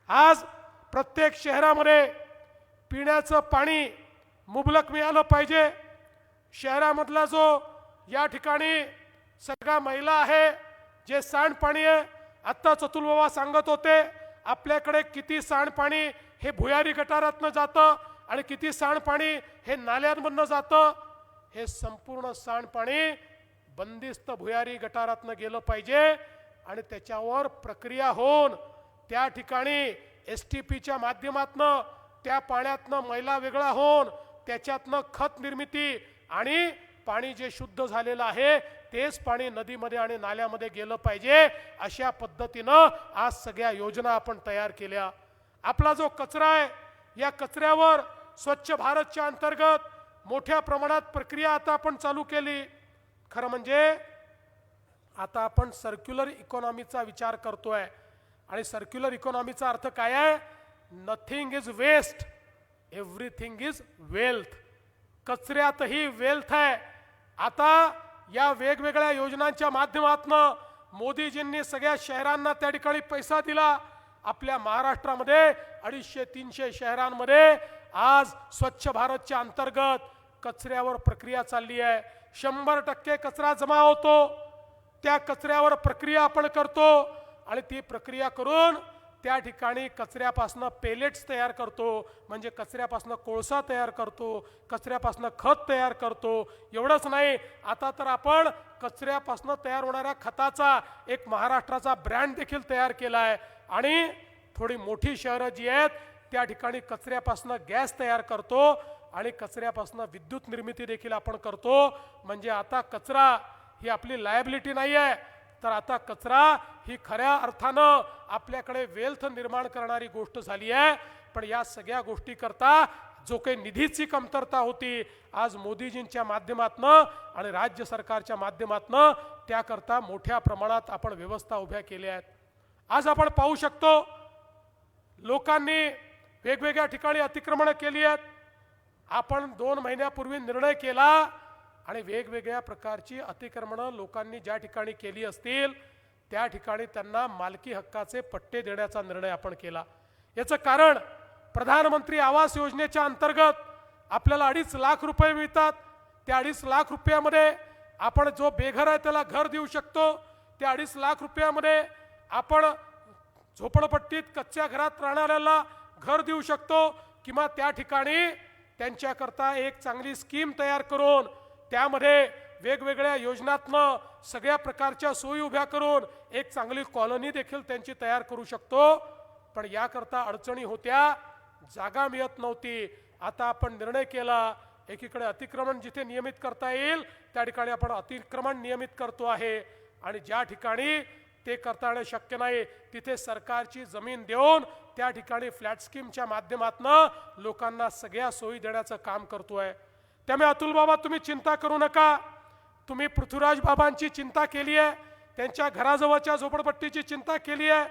आज प्रत्येक शहरामध्ये पिण्याचं पाणी मुबलक मिळालं पाहिजे. शहरामधला जो या ठिकाणी सगळा मैला आहे, जे सांडपाणी आहे, आत्ता चतुर्बाबा सांगत होते आपल्याकडे किती सांडपाणी हे भुयारी गटारातनं जातं आणि किती सांडपाणी हे नाल्यांमधनं जातं. हे संपूर्ण सांडपाणी बंदिस्त भुयारी गटारातनं गेलं पाहिजे आणि त्याच्यावर प्रक्रिया होऊन त्या ठिकाणी STPच्या माध्यमातनं त्या पाण्यातनं मैला वेगळा होऊन त्याच्यातनं खत निर्मिती आणि पाणी जे शुद्ध झालेलं आहे तेच पाणी नदीमध्ये आणि नाल्यामध्ये गेलं पाहिजे. अशा पद्धतीनं आज सगळ्या योजना आपण तयार केल्या. आपला जो कचरा आहे, या कचऱ्यावर स्वच्छ भारतच्या अंतर्गत मोठ्या प्रमाणात प्रक्रिया आता आपण चालू केली. खरं म्हणजे आता आपण सर्क्युलर इकॉनॉमीचा विचार करतोय. आणि सर्क्युलर इकॉनॉमीचा अर्थ काय आहे? Nothing is waste, everything is wealth. कचऱ्यातही वेल्थ आहे. आता या वेगवेगळ्या योजनांच्या माध्यमातून मोदीजींनी सगळ्या शहरांना त्या ठिकाणी पैसा दिला. आपल्या महाराष्ट्रामध्ये 250-300 शहरांमध्ये आज स्वच्छ भारतच्या अंतर्गत कचऱ्यावर प्रक्रिया चालली आहे. 100% कचरा जमा होतो. त्या कचऱ्यावर प्रक्रिया आपण करतो आणि ती प्रक्रिया करून त्या ठिकाणी कचऱ्यापासून पेलेट्स तयार करतो. म्हणजे कचऱ्यापासून कोळसा तयार करतो, कचऱ्यापासून खत तयार करतो. एवढंच नाही, आता तर आपण कचऱ्यापासून तयार होणाऱ्या खताचा एक महाराष्ट्राचा ब्रँड देखील तयार केला आहे. आणि थोडी मोठी शहरं जी आहेत त्या ठिकाणी कचऱ्यापासून गॅस तयार करतो आणि कचऱ्यापासून विद्युत निर्मिती देखील आपण करतो. म्हणजे आता कचरा ही आपली लायबिलिटी नाही आहे, तर आता कचरा ही खऱ्या अर्थानं आपल्याकडे वेल्थ निर्माण करणारी गोष्ट झाली आहे. पण या सगळ्या गोष्टी करता जो काही निधीची कमतरता होती, आज मोदीजींच्या माध्यमातनं आणि राज्य सरकारच्या माध्यमातनं त्याकरता मोठ्या प्रमाणात आपण व्यवस्था उभ्या केल्या आहेत. आज आपण पाहू शकतो लोकांनी वेगवेगळ्या ठिकाणी अतिक्रमण केली आहेत. आपण 2 महिन्यापूर्वी निर्णय केला आणि वेगवेगळ्या प्रकारची अतिक्रमणं लोकांनी ज्या ठिकाणी केली असतील त्या ठिकाणी त्यांना मालकी हक्काचे पट्टे देण्याचा निर्णय आपण केला. याचं कारण प्रधानमंत्री आवास योजनेच्या अंतर्गत आपल्याला 2.5 लाख रुपये मिळतात. त्या 2.5 लाख रुपयामध्ये आपण जो बेघर आहे त्याला घर देऊ शकतो. त्या 2.5 लाख रुपयामध्ये आपण झोपडपट्टीत कच्च्या घरात राहणाऱ्याला घर देऊ शकतो किंवा त्या ठिकाणी त्यांच्याकरता एक चांगली स्कीम तयार करून त्यामध्ये वेगवेगळ्या योजनातनं सगळ्या प्रकारच्या सोयी उभ्या करून एक चांगली कॉलनी देखील त्यांची तयार करू शकतो. पण याकरता अडचणी होत्या, जागा मिळत नव्हती. आता आपण निर्णय केला, एकीकडे अतिक्रमण जिथे नियमित करता येईल त्या ठिकाणी आपण अतिक्रमण नियमित करतो आहे आणि ज्या ठिकाणी ते करता येणं शक्य नाही तिथे सरकारची जमीन देऊन त्या ठिकाणी फ्लॅट स्कीमच्या माध्यमातून लोकांना सगळ्या सोयी देण्याचं काम करतोय. त्यामुळे अतुल बाबा तुम्ही चिंता करू नका. तुम्ही पृथ्वीराज बाबांची चिंता केली आहे, त्यांच्या घराजवळच्या झोपडपट्टीची चिंता केली आहे.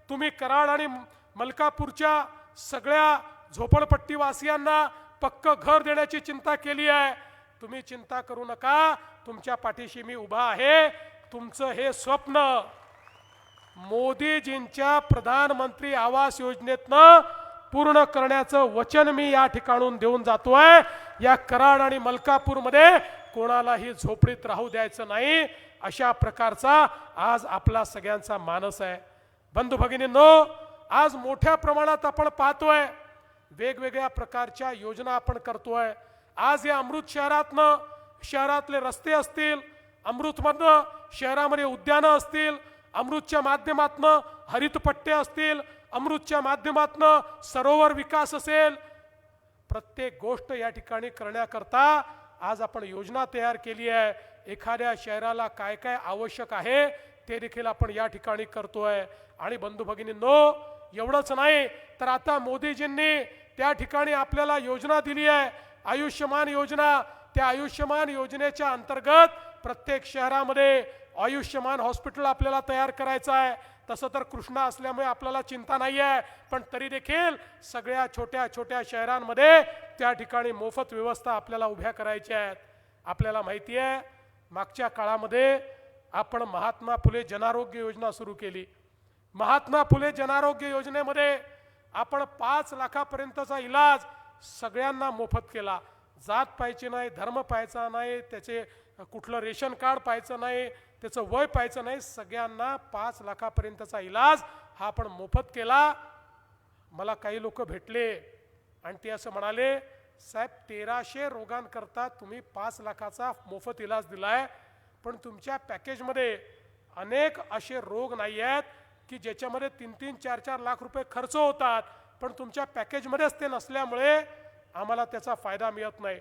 तुम्ही कराड आणि मलकापूरच्या सगळ्या झोपडपट्टीवासियांना पक्क घर देण्याची चिंता केली आहे. तुम्ही चिंता करू नका, तुमच्या पाठीशी मी उभा आहे. तुमचं हे स्वप्न मोदीजींच्या प्रधानमंत्री आवास योजनेतनं पूर्ण करण्याचं वचन मी या ठिकाणून देऊन जातोय. या कराड आणि मलकापूरमध्ये कोणालाही झोपडीत राहू द्यायचं नाही, अशा प्रकारचा आज आपला सगळ्यांचा मानस आहे. बंधू भगिनींनो, आज मोठ्या प्रमाणात आपण पाहतोय वेगवेगळ्या प्रकारच्या योजना आपण करतोय. आज या अमृत शहरातनं शहरातले रस्ते असतील, अमृतमधनं शहरामध्ये उद्यानं असतील, अमृतच्या माध्यमातनं हरित पट्टे असतील, अमृतच्या माध्यमातनं सरोवर विकास असेल, प्रत्येक गोष्ट या ठिकाणी करण्याकरता आज आपण योजना तयार केली आहे. एखाद्या शहराला काय काय आवश्यक आहे ते देखील आपण या ठिकाणी करतोय. आणि बंधू भगिनींनो, एवढंच नाही तर आता मोदीजींनी त्या ठिकाणी आपल्याला योजना दिली आहे, आयुष्यमान योजना. त्या आयुष्यमान योजनेच्या अंतर्गत प्रत्येक शहरामध्ये आयुष्यमान हॉस्पिटल आपल्याला तयार करायचं आहे. तसं तर कृष्णा असल्यामुळे आपल्याला चिंता नाही आहे, पण तरी देखील सगळ्या छोट्या छोट्या शहरांमध्ये त्या ठिकाणी मोफत व्यवस्था आपल्याला उभ्या करायच्या आहेत. आपल्याला माहिती आहे मागच्या काळामध्ये आपण महात्मा फुले जनारोग्य योजना सुरू केली. महात्मा फुले जनारोग्य योजनेमध्ये आपण 5 लाखापर्यंतचा इलाज सगळ्यांना मोफत केला. जात पाहायची नाही, धर्म पाहायचा नाही, त्याचे कुठलं रेशन कार्ड पाहायचं नाही, त्याचं वय पाहायचं नाही, सगळ्यांना 5 लाखापर्यंतचा इलाज हा आपण मोफत केला. मला काही लोक भेटले आणि ते असं म्हणाले, साहेब 1300 रोगांकरता तुम्ही 5 लाखाचा मोफत इलाज दिलाय, पण तुमच्या पॅकेजमध्ये अनेक असे रोग नाही आहेत की ज्याच्यामध्ये 3-3, 4-4 लाख रुपये खर्च होतात, पण तुमच्या पॅकेजमध्येच ते नसल्यामुळे आम्हाला त्याचा फायदा मिळत नाही.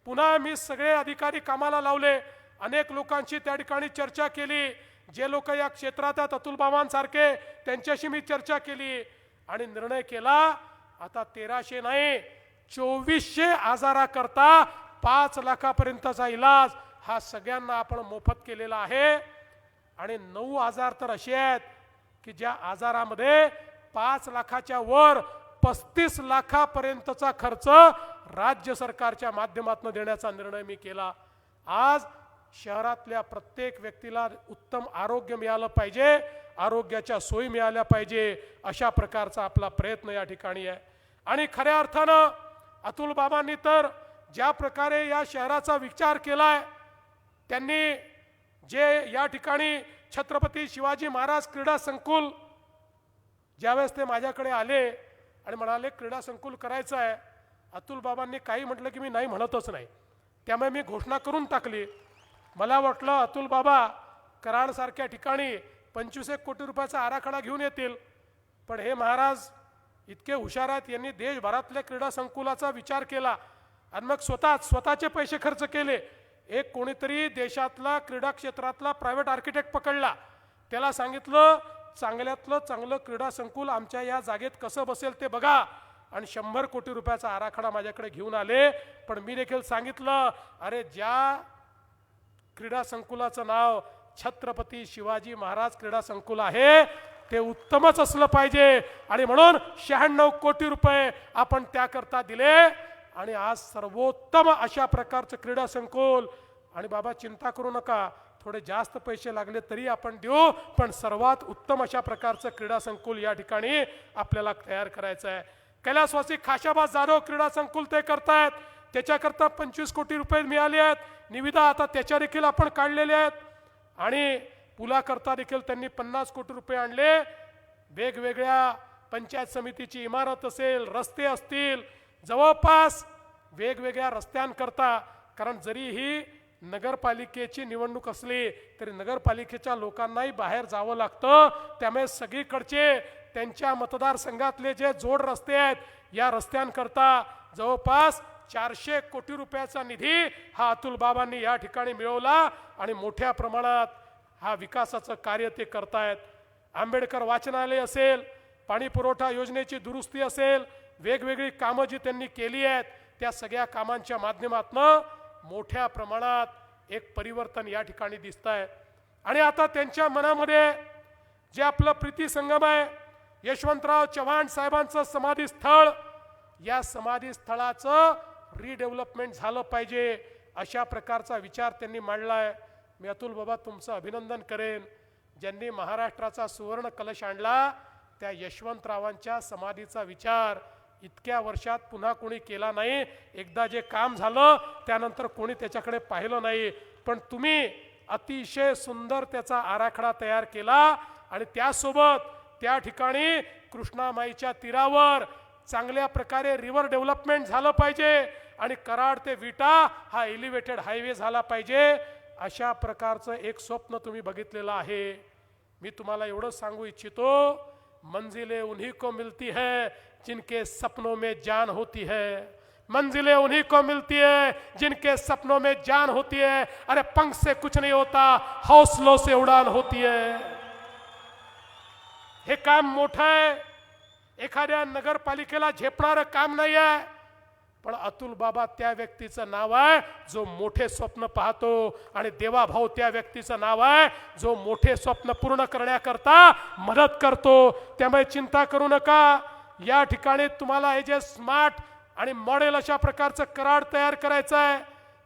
पुन्हा मी सगळे अधिकारी कामाला लावले, अनेक लोकांची त्या ठिकाणी चर्चा केली. जे लोक या क्षेत्रात आहेत अतुल बाबांसारखे त्यांच्याशी मी चर्चा केली आणि निर्णय केला, आता 1300 नाही 2400 आजाराकरता 5 लाखापर्यंतचा इलाज हा सगळ्यांना आपण मोफत केलेला आहे. आणि 9 आजार तर असे आहेत की ज्या आजारामध्ये 5 लाखाच्या वर 35 लाखापर्यंतचा खर्च राज्य सरकारच्या माध्यमातून देण्याचा निर्णय मी केला. आज शहरातल्या प्रत्येक व्यक्तीला उत्तम आरोग्य मिळालं पाहिजे, आरोग्याच्या सोयी मिळाल्या पाहिजे, अशा प्रकारचा आपला प्रयत्न या ठिकाणी आहे. आणि खऱ्या अर्थानं अतुल बाबांनी तर ज्या प्रकारे या शहराचा विचार केलाय, त्यांनी जे या ठिकाणी छत्रपती शिवाजी महाराज क्रीडा संकुल, ज्यावेळेस ते माझ्याकडे आले आणि म्हणाले क्रीडा संकुल करायचं आहे, अतुल बाबांनी काही म्हटलं की मी नाही म्हणतच नाही. त्यामुळे मी घोषणा करून टाकली. मला वाटलं अतुल बाबा कराडसारख्या ठिकाणी 25 कोटी रुपयाचा आराखडा घेऊन येतील, पण हे महाराज इतके हुशार आहेत, यांनी देशभरातल्या क्रीडा संकुलाचा विचार केला आणि मग स्वतःचे पैसे खर्च केले. एक कोणीतरी देशातला क्रीडा क्षेत्रातला प्रायव्हेट आर्किटेक्ट पकडला, त्याला सांगितलं चांगल्यातलं चांगलं क्रीडा संकुल आमच्या या जागेत कसं बसेल ते बघा, आणि 100 कोटी रुपयाचा आराखडा माझ्याकडे घेऊन आले. पण मी देखील सांगितलं, अरे ज्या क्रीडा संकुलाचं नाव छत्रपती शिवाजी महाराज क्रीडा संकुल आहे ते उत्तमच असलं पाहिजे आणि म्हणून 96 कोटी रुपये आपण त्याकरता दिले आणि आज सर्वोत्तम अशा प्रकारचं क्रीडा संकुल आणि बाबा चिंता करू नका थोडे जास्त पैसे लागले तरी आपण देऊ पण सर्वात उत्तम अशा प्रकारचं क्रीडा संकुल या ठिकाणी आपल्याला तयार करायचं आहे कैलासवासी खाशाबा जाधव क्रीडा संकुल ते करतायत त्याच्याकरता 25 कोटी रुपये मिळाले आहेत निविदा आता त्याच्या देखील आपण काढलेले आहेत आणि पुलाकरता देखील त्यांनी 50 कोटी रुपये आणले वेगवेगळ्या पंचायत समितीची इमारत असेल रस्ते असतील जवळपास वेगवेगळ्या रस्त्यांकरता कारण जरी ही नगरपालिकेची निवडणूक असली तरी नगरपालिकेच्या लोकांनाही बाहेर जावं लागतं त्यामुळे सगळीकडचे त्यांच्या मतदारसंघातले जे जोड रस्ते आहेत या रस्त्यांकरता जवळपास 400 कोटी रुपयाचा निधी हा अतुल बाबांनी या ठिकाणी मिळवला आणि मोठ्या प्रमाणात हा विकासाचं कार्य ते करतायत आंबेडकर वाचनालय असेल पाणी पुरवठा योजनेची दुरुस्ती असेल वेगवेगळी कामं जी त्यांनी केली आहेत त्या सगळ्या कामांच्या माध्यमातून मोठ्या प्रमाणात एक परिवर्तन या ठिकाणी दिसत आहे आणि आता त्यांच्या मनामध्ये जे आपलं प्रीती संगम आहे यशवंतराव चव्हाण साहेबांचं समाधी स्थळ या समाधी स्थळाचं रिडेव्हलपमेंट झालं पाहिजे अशा प्रकारचा विचार त्यांनी मांडलाय मी अतुल बाबा तुमचं अभिनंदन करेन ज्यांनी महाराष्ट्राचा सुवर्ण कलश आणला त्या यशवंतरावांच्या समाधीचा विचार इतक्या वर्षात पुन्हा कोणी केला नाही एकदा जे काम झालं त्यानंतर कोणी त्याच्याकडे पाहिलं नाही पण तुम्ही अतिशय सुंदर त्याचा आराखडा तयार केला आणि त्यासोबत त्या ठिकाणी कृष्णामाईच्या तीरावर चांगल्या प्रकारे रिव्हर डेव्हलपमेंट झालं पाहिजे आणि कराड ते विटा हा एलिव्हेटेड हायवे झाला पाहिजे अशा प्रकारचं एक स्वप्न तुम्ही बघितलेलं आहे मी तुम्हाला एवढं सांगू इच्छितो मंजिलें उन्हीं को मिलती है जिनके सपनों में जान होती है मंजिलें उन्हीं को मिलती है जिनके सपनों में जान होती है अरे पंख से कुछ नहीं होता हौसलों से उड़ान होती है हे काम मोठं आहे एखाद्या नगरपालिकेला झेपणारं काम नाही आहे पण अतुल बाबा त्या व्यक्तीचं नाव आहे जो मोठे स्वप्न पाहतो आणि देवाभाऊ त्या व्यक्तीचं नाव आहे जो मोठे स्वप्न पूर्ण करण्याकरता मदत करतो त्यामुळे चिंता करू नका या ठिकाणी तुम्हाला हे जे स्मार्ट आणि मॉडेल अशा प्रकारचं कराड तयार करायचं आहे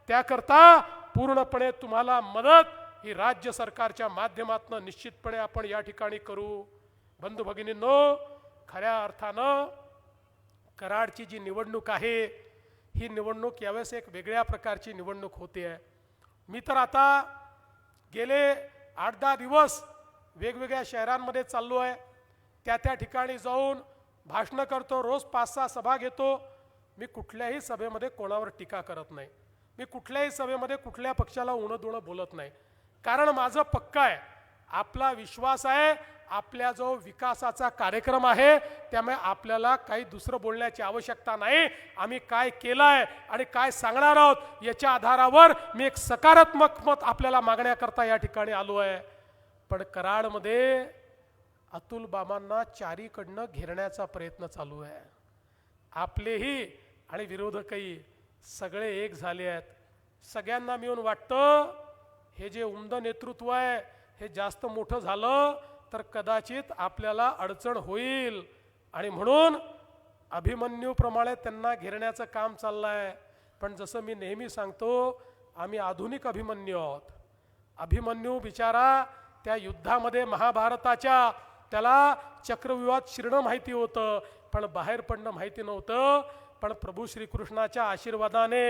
त्याकरता पूर्णपणे तुम्हाला मदत ही राज्य सरकारच्या माध्यमातून निश्चितपणे आपण या ठिकाणी करू बंधू भगिनींनो खऱ्या अर्थानं कराडची जी निवडणूक आहे ही निवडणूक यावेळेस एक वेगळ्या प्रकारची निवडणूक होते आहे मी तर आता गेले 8-10 दिवस वेगवेगळ्या शहरांमध्ये चाललो आहे त्या ठिकाणी जाऊन भाषणं करतो रोज 5-6 सभा घेतो मी कुठल्याही सभेमध्ये कोणावर टीका करत नाही मी कुठल्याही सभेमध्ये कुठल्या पक्षाला उणं बोलत नाही कारण माझं पक्का आहे आपला विश्वास आहे आपल्या जो विकासाचा कार्यक्रम आहे त्यामुळे आपल्याला काही दुसरं बोलण्याची आवश्यकता नाही आम्ही काय केलंय आणि काय सांगणार आहोत याच्या आधारावर मी एक सकारात्मक मत आपल्याला मागण्याकरता या ठिकाणी आलो आहे पण कराडमध्ये अतुल बाबांना चारीकडनं घेरण्याचा प्रयत्न चालू आहे आपलेही आणि विरोधकही सगळे एक झाले आहेत सगळ्यांना मिळून वाटतं हे जे उमद नेतृत्व आहे हे जास्त मोठं झालं तर कदाचित आपल्याला अडचण होईल आणि म्हणून अभिमन्यूप्रमाणे त्यांना घेरण्याचं काम चाललंय पण जसं मी नेहमी सांगतो आम्ही आधुनिक अभिमन्यू आहोत अभिमन्यू बिचारा त्या युद्धामध्ये महाभारताच्या त्याला चक्रव्यूहात शिरणं माहिती होतं पण बाहेर पडणं माहिती नव्हतं पण प्रभू श्रीकृष्णाच्या आशीर्वादाने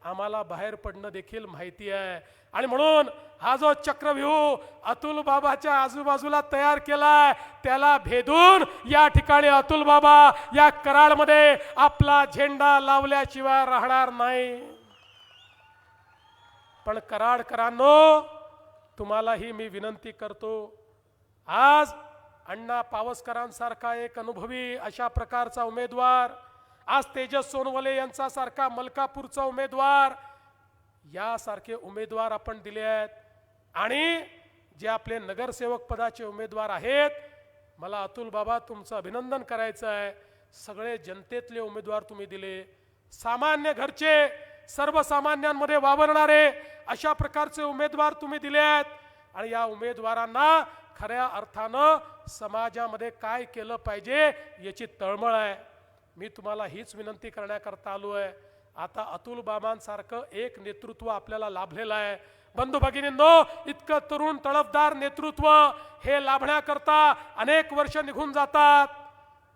आम्हाला बाहेर पडणं देखील माहिती आहे आणि म्हणून हा जो चक्रव्यूह अतुल बाबाच्या आजूबाजूला तयार केलाय त्याला भेदून या ठिकाणी अतुल बाबा या कराडमध्ये आपला झेंडा लावल्याशिवाय राहणार नाही पण कराडकरांनो तुम्हालाही मी विनंती करतो आज अण्णा पावसकरांसारखा एक अनुभवी अशा प्रकारचा उमेदवार आज तेजस सोनवले यांचा सारखा मलकापूरचा उमेदवार यासारखे उमेदवार आपण दिले आहेत आणि जे आपले नगरसेवक पदाचे उमेदवार आहेत मला अतुल बाबा तुमचं अभिनंदन करायचं आहे सगळे जनतेतले उमेदवार तुम्ही दिले सामान्य घरचे सर्वसामान्यांमध्ये वावरणारे अशा प्रकारचे उमेदवार तुम्ही दिले आहेत आणि या उमेदवारांना खऱ्या अर्थानं समाजामध्ये काय केलं पाहिजे याची तळमळ आहे. मी तुम्हाला हीच विनंती करण्याकरता आलो आहे. आता अतुल बाबांसारखं एक नेतृत्व आपल्याला लाभलेलं आहे. बंधू भगिनींनो, इतकं तरुण तळपदार नेतृत्व हे लाभण्याकरता अनेक वर्ष निघून जातात.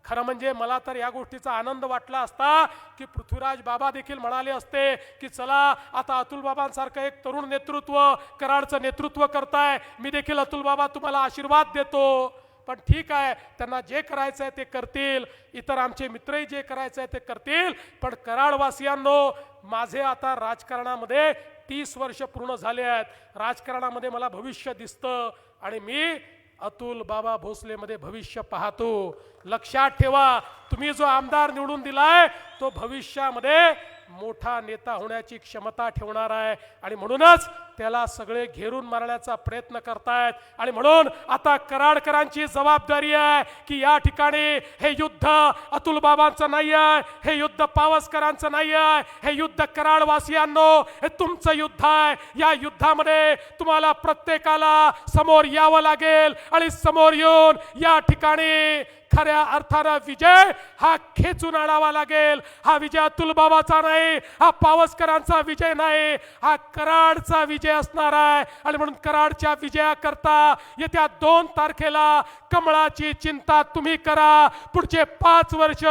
खरं म्हणजे मला तर या गोष्टीचा आनंद वाटला असता की पृथ्वीराज बाबा देखील म्हणाले असते की चला आता अतुल बाबांसारखं एक तरुण नेतृत्व कराडचं नेतृत्व करताय, मी देखील अतुल बाबा तुम्हाला आशीर्वाद देतो. पण ठीक आहे, त्यांना जे करायचं आहे ते करतील, इतर आमचे मित्रही जे करायचं आहे ते करतील. पण कराडवासियांनो, माझे आता राजकारणामध्ये 30 वर्ष पूर्ण झाले आहेत. राजकारणामध्ये मला भविष्य दिसतं आणि मी अतुल बाबा भोसले मध्ये भविष्य पाहतो. लक्षात ठेवा, तुम्ही जो आमदार निवडून दिलाय तो भविष्यामध्ये मोठा नेता होण्याची क्षमता ठेवणार आहे आणि म्हणूनच त्याला सगळे घेरून मारण्याचा प्रयत्न करतायत. आणि म्हणून आता कराडकरांची जबाबदारी आहे की या ठिकाणी हे युद्ध अतुल बाबांचं नाही आहे, हे युद्ध पावसकरांचं नाही आहे, हे युद्ध कराडवासियांनो हे तुमचं युद्ध आहे. या युद्धामध्ये तुम्हाला प्रत्येकाला समोर यावं लागेल आणि समोर येऊन या ठिकाणी खऱ्या अर्थानं विजय हा खेचून आणावा लागेल. हा विजय अतुल बाबाचा नाही, हा पावसकरांचा विजय नाही, हा कराडचा विजय असणार आहे. आणि म्हणून कराडच्या विजयाकरता येत्या 2 तारखेला कमळाची चिंता तुम्ही करा, पुढचे 5 वर्ष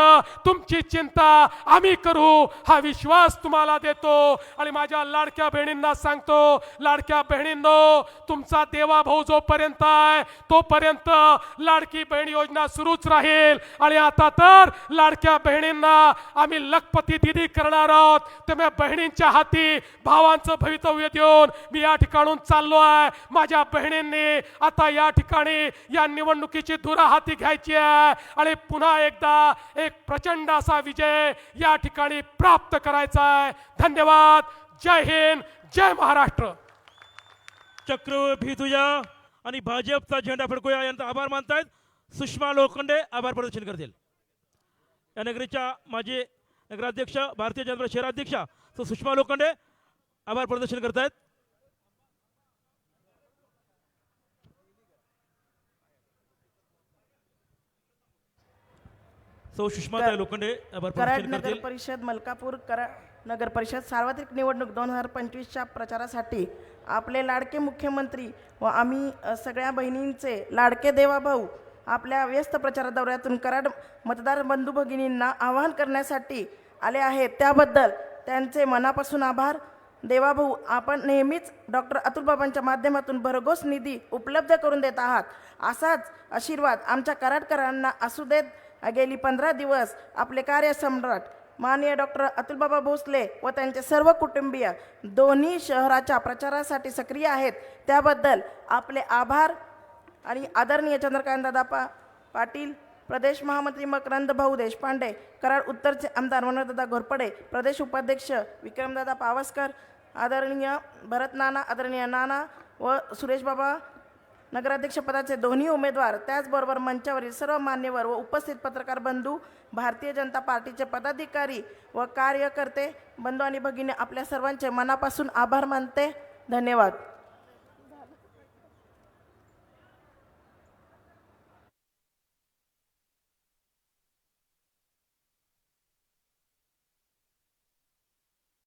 तुमची चिंता आम्ही करू, हा विश्वास तुम्हाला देतो. आणि माझ्या लाडक्या बहिणींना सांगतो, लाडक्या बहिणींनो, तुमचा देवाभाऊ जोपर्यंत आहे तोपर्यंत लाडकी बहीण योजना सुरूच राहील. आणि आता तर लाडक्या बहिणींना आम्ही लखपती दिदी करणार आहोत. त्यामुळे बहिणींच्या हाती भावांचं भवितव्य देऊन मी या ठिकाणून चाललो आहे. माझ्या बहिणींनी आता या ठिकाणी या निवडणुकीची धुरा हाती घ्यायची आहे आणि पुन्हा एकदा एक प्रचंड असा विजय या ठिकाणी प्राप्त करायचा आहे. धन्यवाद. जय हिंद, जय महाराष्ट्र.
चक्र भितुया आणि भाजपचा झेंडा फडकूया यांचा आभार मानतायत. सुषमा लोखंडे आभार प्रदर्शन करतील. या नगरीच्या माजी नगराध्यक्ष, भारतीय जनता पक्ष शहराध्यक्षा सुषमा लोखंडे आभार प्रदर्शन करतायत. सुषमा लोखंडे आभार
कराड
प्रदर्शन
नगर
करतील.
परिषद मलकापूर नगर परिषद सार्वत्रिक निवडणूक 2025च्या प्रचारासाठी आपले लाडके मुख्यमंत्री व आम्ही सगळ्या बहिणींचे लाडके देवाभाऊ आपल्या व्यस्त प्रचार दौऱ्यातून कराड मतदार बंधू भगिनींना आवाहन करण्यासाठी आले आहेत. त्याबद्दल त्यांचे मनापासून आभार. देवाभाऊ, आपण नेहमीच डॉक्टर अतुल बाबांच्या माध्यमातून भरघोस निधी उपलब्ध करून देत आहात. असाच आशीर्वाद आमच्या कराडकरांना असू देत. गेली 15 दिवस आपले कार्यसम्राट माननीय डॉक्टर अतुल बाबा भोसले व त्यांचे सर्व कुटुंबीय दोन्ही शहराच्या प्रचारासाठी सक्रिय आहेत. त्याबद्दल आपले आभार. आणि आदरणीय चंद्रकांत दादा पाटील, प्रदेश महामंत्री मकरंद भाऊ देशपांडे, कराड उत्तरचे आमदार मनोहरदादा घोरपडे, प्रदेश उपाध्यक्ष विक्रमदादा पावसकर, आदरणीय भरत नाना, आदरणीय नाना व सुरेश बाबा, नगराध्यक्षपदाचे दोन्ही उमेदवार, त्याचबरोबर मंचावरील सर्व मान्यवर व उपस्थित पत्रकार बंधू, भारतीय जनता पार्टीचे पदाधिकारी व कार्यकर्ते बंधू आणि भगिनी, आपल्या सर्वांचे मनापासून आभार मानते. धन्यवाद.